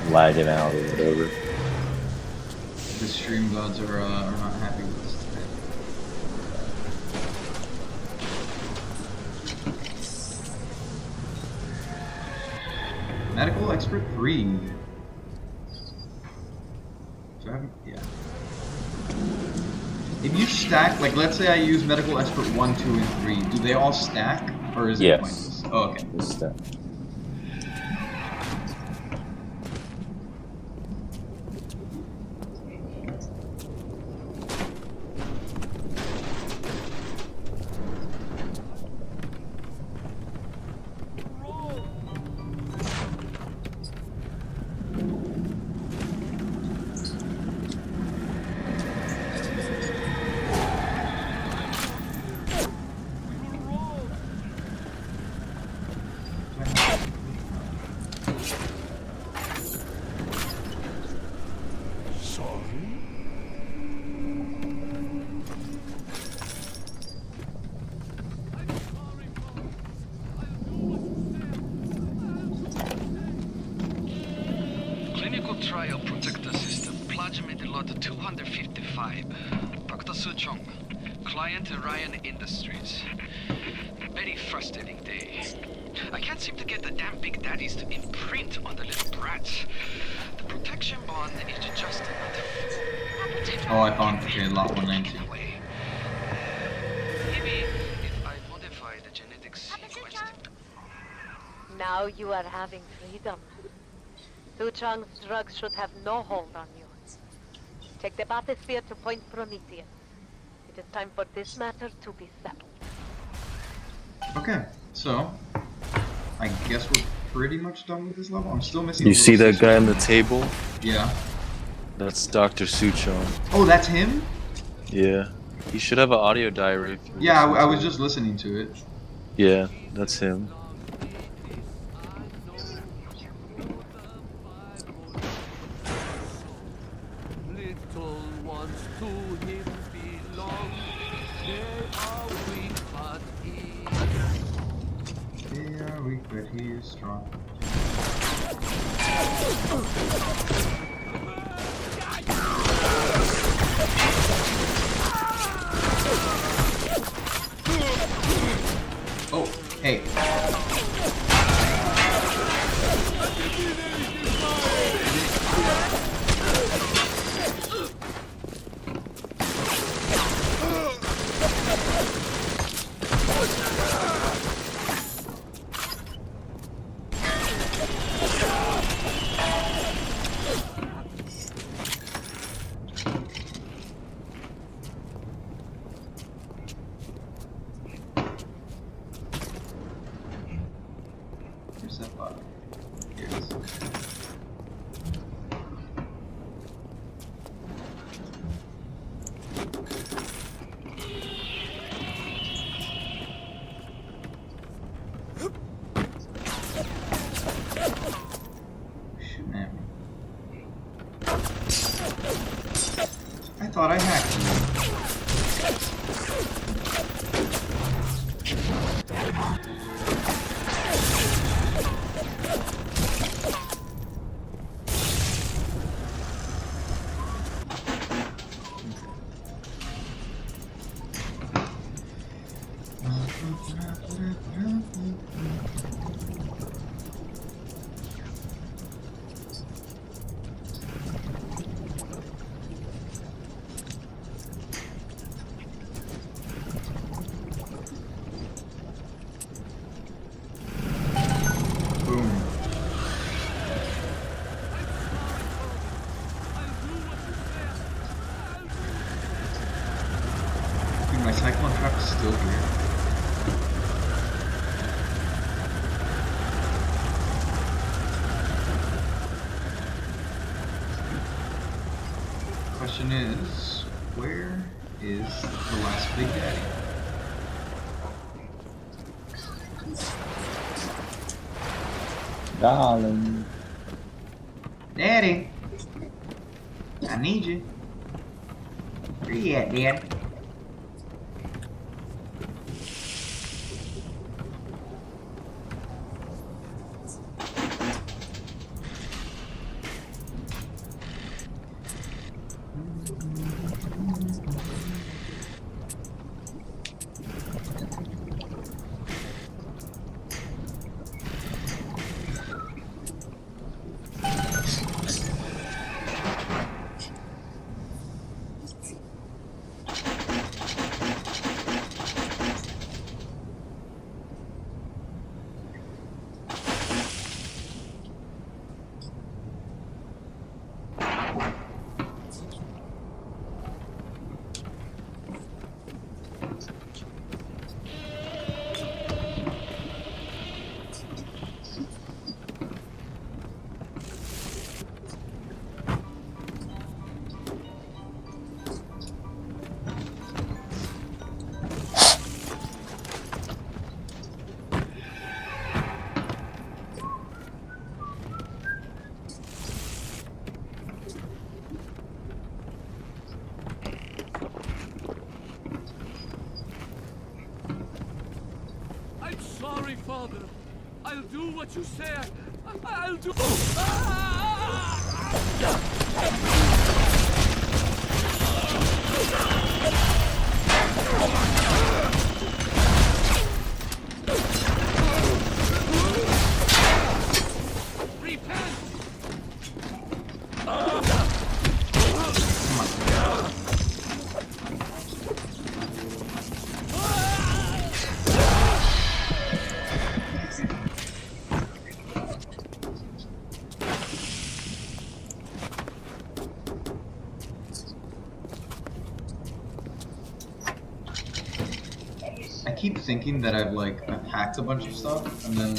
lagging out or whatever. The stream gods are not happy with us today. Medical expert 3. So I haven't, yeah. If you stack, like let's say I use medical expert 1, 2, and 3, do they all stack? Or is it pointless? Oh, okay. They stack. Clinical trial protector system. Plasmid Lot 255. Dr. Suchong, client Ryan Industries. Very frustrating day. I can't seem to get the damn big daddies to imprint on the little brats. The protection bond is just not full. Oh, I found okay, lot 190. Maybe if I modify the genetic sequence. Now you are having freedom. Su Chang's drugs should have no hold on you. Take the bathysphere to Point Prometheus. It is time for this matter to be settled. Okay, so I guess we're pretty much done with this level. I'm still missing. You see that guy on the table? Yeah. That's Dr. Suchong. Oh, that's him? Yeah. He should have an audio diary. Yeah, I was just listening to it. Yeah, that's him. Little ones to him belong. They are weak, but They are weak, but he is strong. Oh, hey. Where's that button? Here it is. Shooting at me. I thought I hacked you. Boom. Dude, my cyclone truck is still here. Question is, where is the last Big Daddy? Darling. Daddy! I need you. Where you at, Dad? I'm sorry, Father. I'll do what you say. I'll do. I keep thinking that I've hacked a bunch of stuff, and then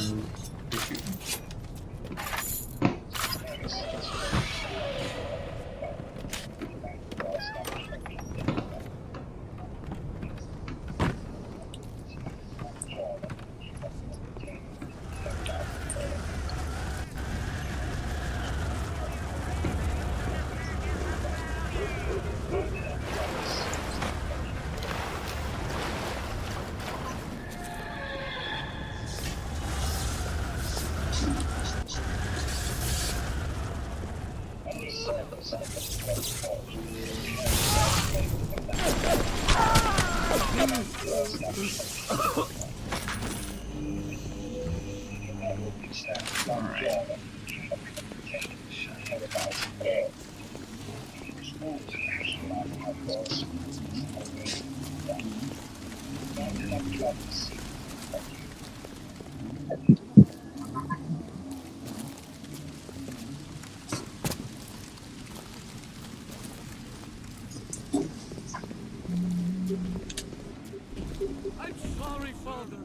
they shoot me. I'm sorry, Father.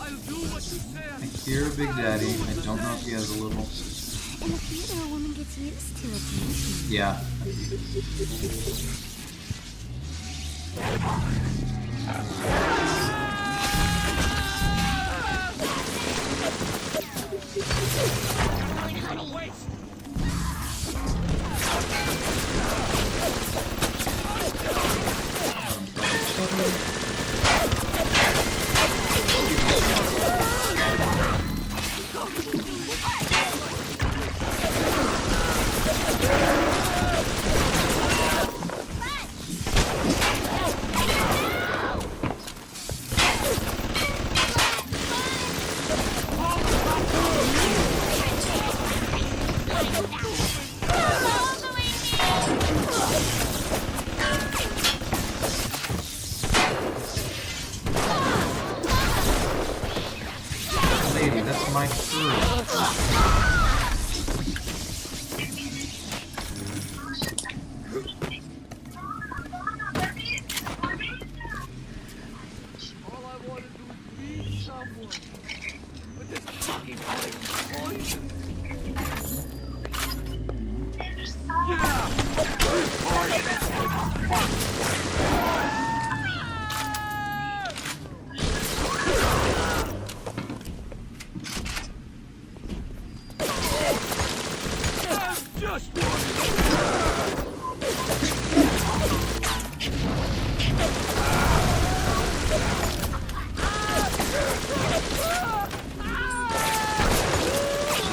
I'll do what you say. I hear Big Daddy. I don't know if he has a little. In the theater, a woman gets used to attention. Yeah. Lady, that's my crew. All I want to do is meet someone. But this fucking place is poison.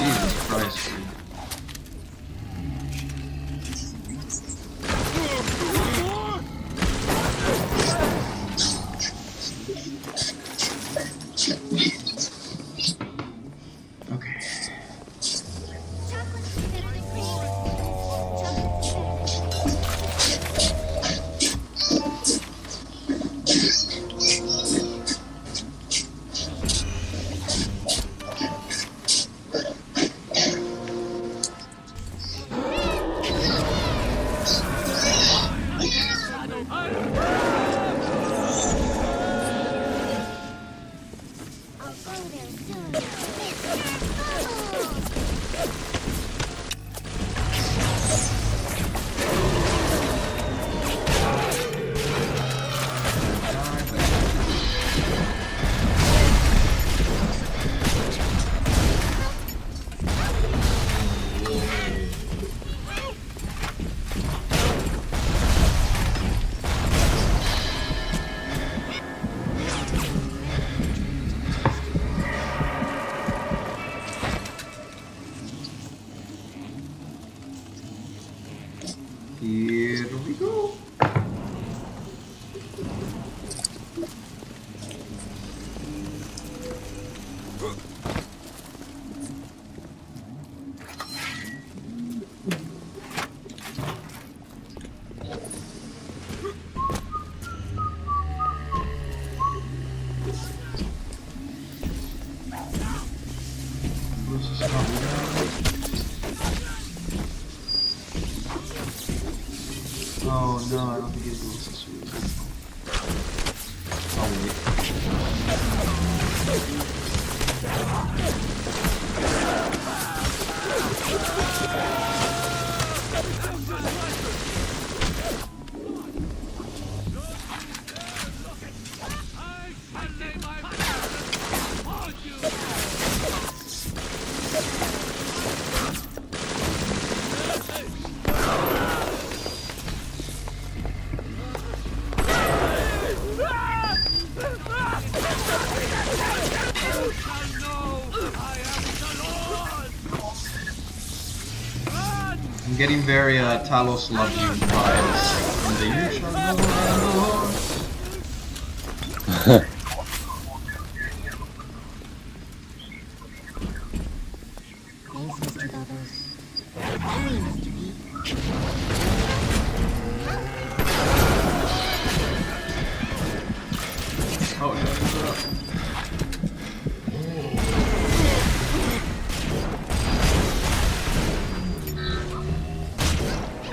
Jesus Christ, dude. Okay. Here we go. This is not Oh no, I don't think it goes this way. Oh wait. I'm getting very Talos Love You vibes from the You Shall Know I Am the Lord. Thanks, Mr. Bubbles. Hey, Mr. B. Oh, shut up.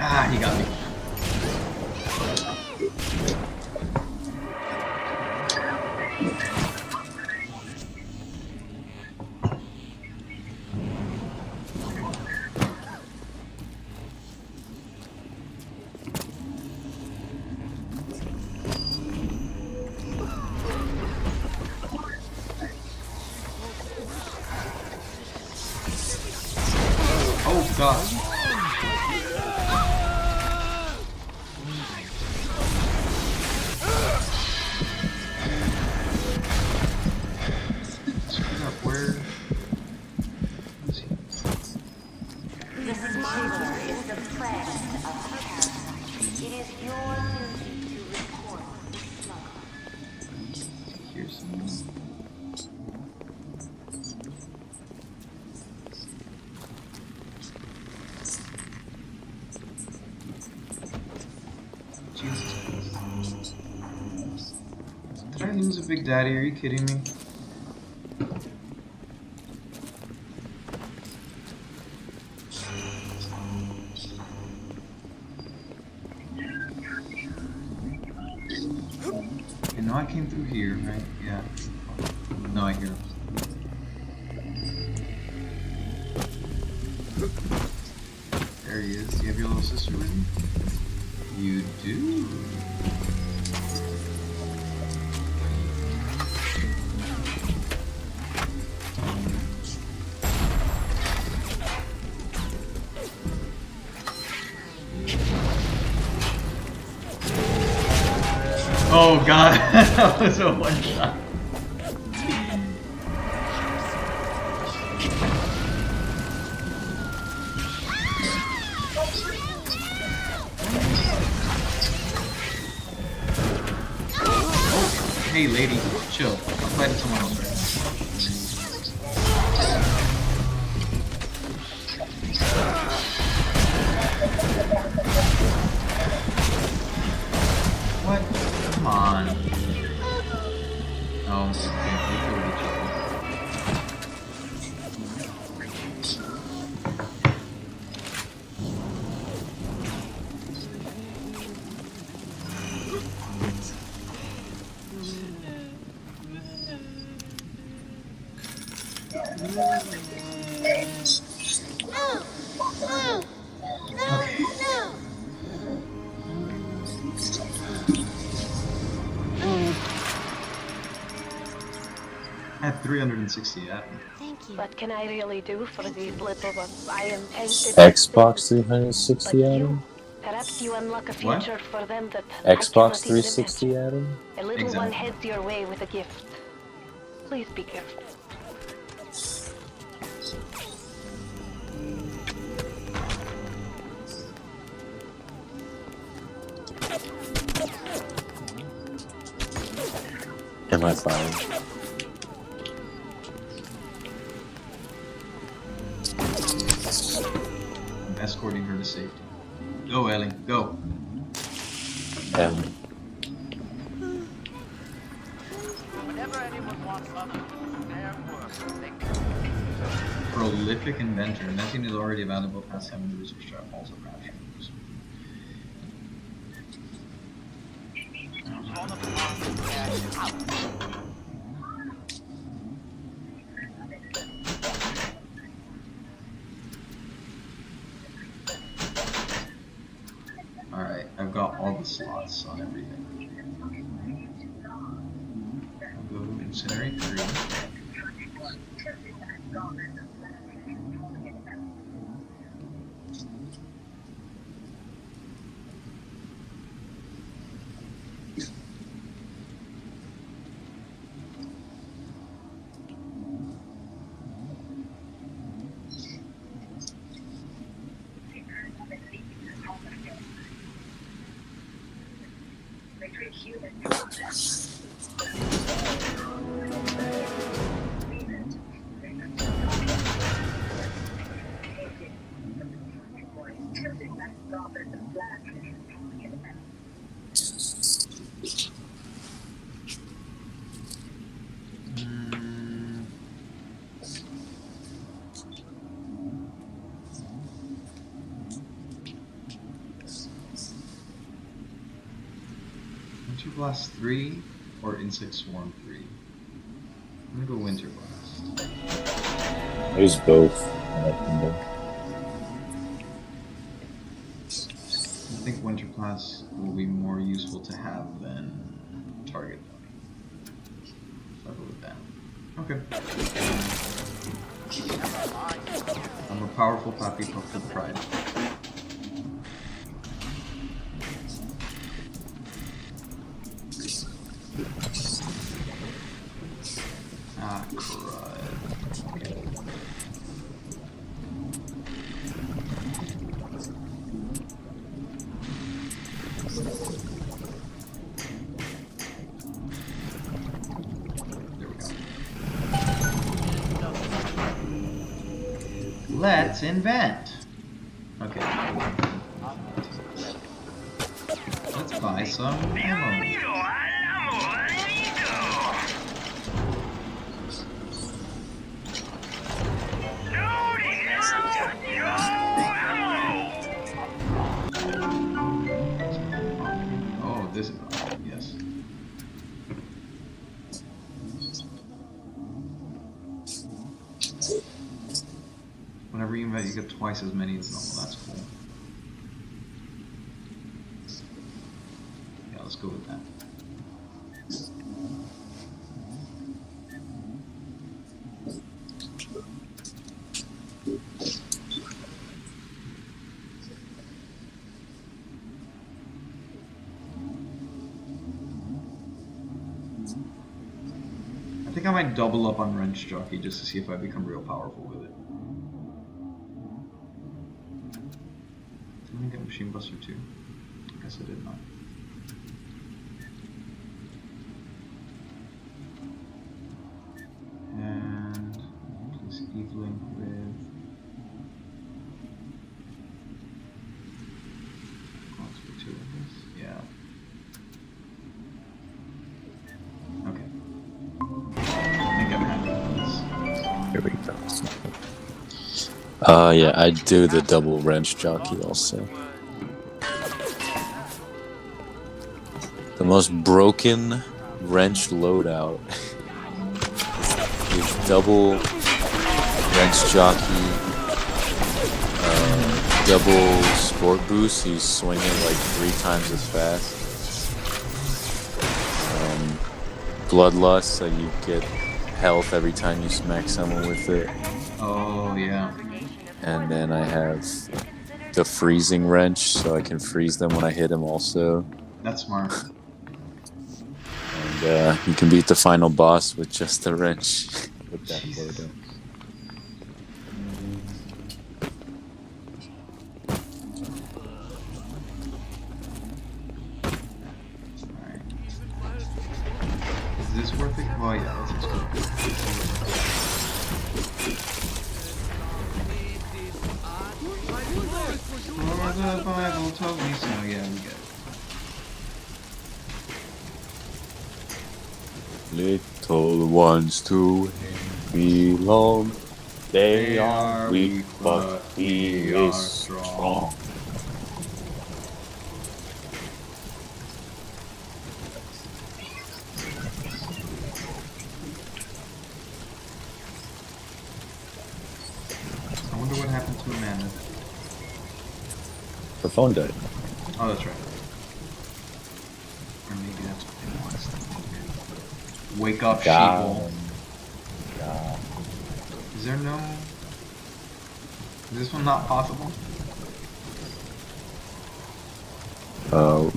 Ah, he got me. Oh god. Screw up, where? The smuggler is the friend of the parasite. It is your duty to report the smuggler. Here's some more. Jesus Christ. Did I lose a Big Daddy? Are you kidding me? Okay, no, I came through here, right? Yeah. No, I hear him. There he is. Do you have your little sister with you? You do. Oh god, that was a one shot. Hey lady, chill. I'm fighting someone else right now. What? Come on. Oh, okay. They killed each other. I have 360 at me. Thank you. What can I really do for these little ones? I am tainted. Xbox 360 Adam? Perhaps you unlock a future for them that Xbox I cannot 360 even Adam? imagine. A little one heads your way with a gift. Please be careful. Am I fine? I'm escorting her to safety. Go, Ellie, go. Whenever anyone wants others to do their work, they can. Prolific inventor. Inventing is already available past having the research trap also rapture. I've got all the slots on everything. I'll go incinerate 3. Winter Blast 3 or Insect Swarm 3? I'm gonna go Winter Blast. There's both. I like them both. I think Winter Blast will be more useful to have than Target Dummy. So I'll go with that. Okay. I'm a powerful Pappy Puff for the pride. Ah, crud. Okay. There we go. Let's invent. Okay. Let's buy some ammo. Oh, this is yes. Whenever you invent, you get twice as many as normal. That's cool. Yeah, let's go with that. I think I might double up on Wrench Jockey just to see if I become real powerful with it. Did I get Machine Buster too? I guess I did not. And place Evelyn with let's put 2 of this. Yeah. Okay. I think I'm happy with this. Here we go. Yeah, I'd do the double wrench jockey also. The most broken wrench loadout is double wrench jockey, double sport boost. He's swinging like 3 times as fast. Bloodlust, so you get health every time you smack someone with it. Oh yeah. And then I have the freezing wrench, so I can freeze them when I hit him also. That's smart. And you can beat the final boss with just the wrench with that loadout. Alright. Is this worth it? Well, yeah, let's just go. For the Bible told me so, yeah, we get it. Little ones to him belong. They are weak, but he is strong. I wonder what happened to Amanda. Her phone died. Oh, that's right. Wake up, God. sheeple. Is there no... Is this one not possible?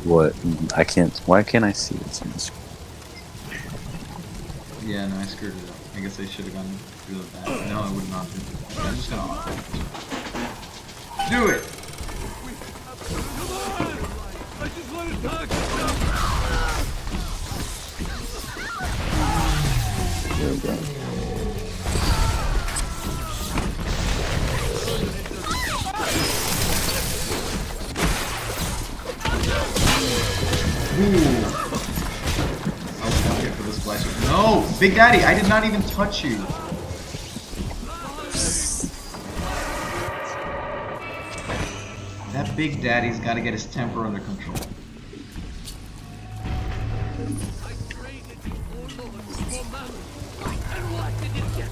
What? I can't. Why can't I see what's on the screen? Yeah, no, I screwed it up. I guess I should have gone through the back. No, I would not do it. I'm just gonna auto this one. Do it! I just want to talk. There we go. Ooh. Okay, for this blaster. No! Big Daddy, I did not even touch you. That Big Daddy's got to get his temper under control. I created you, oh Lord, small man. And what did you get?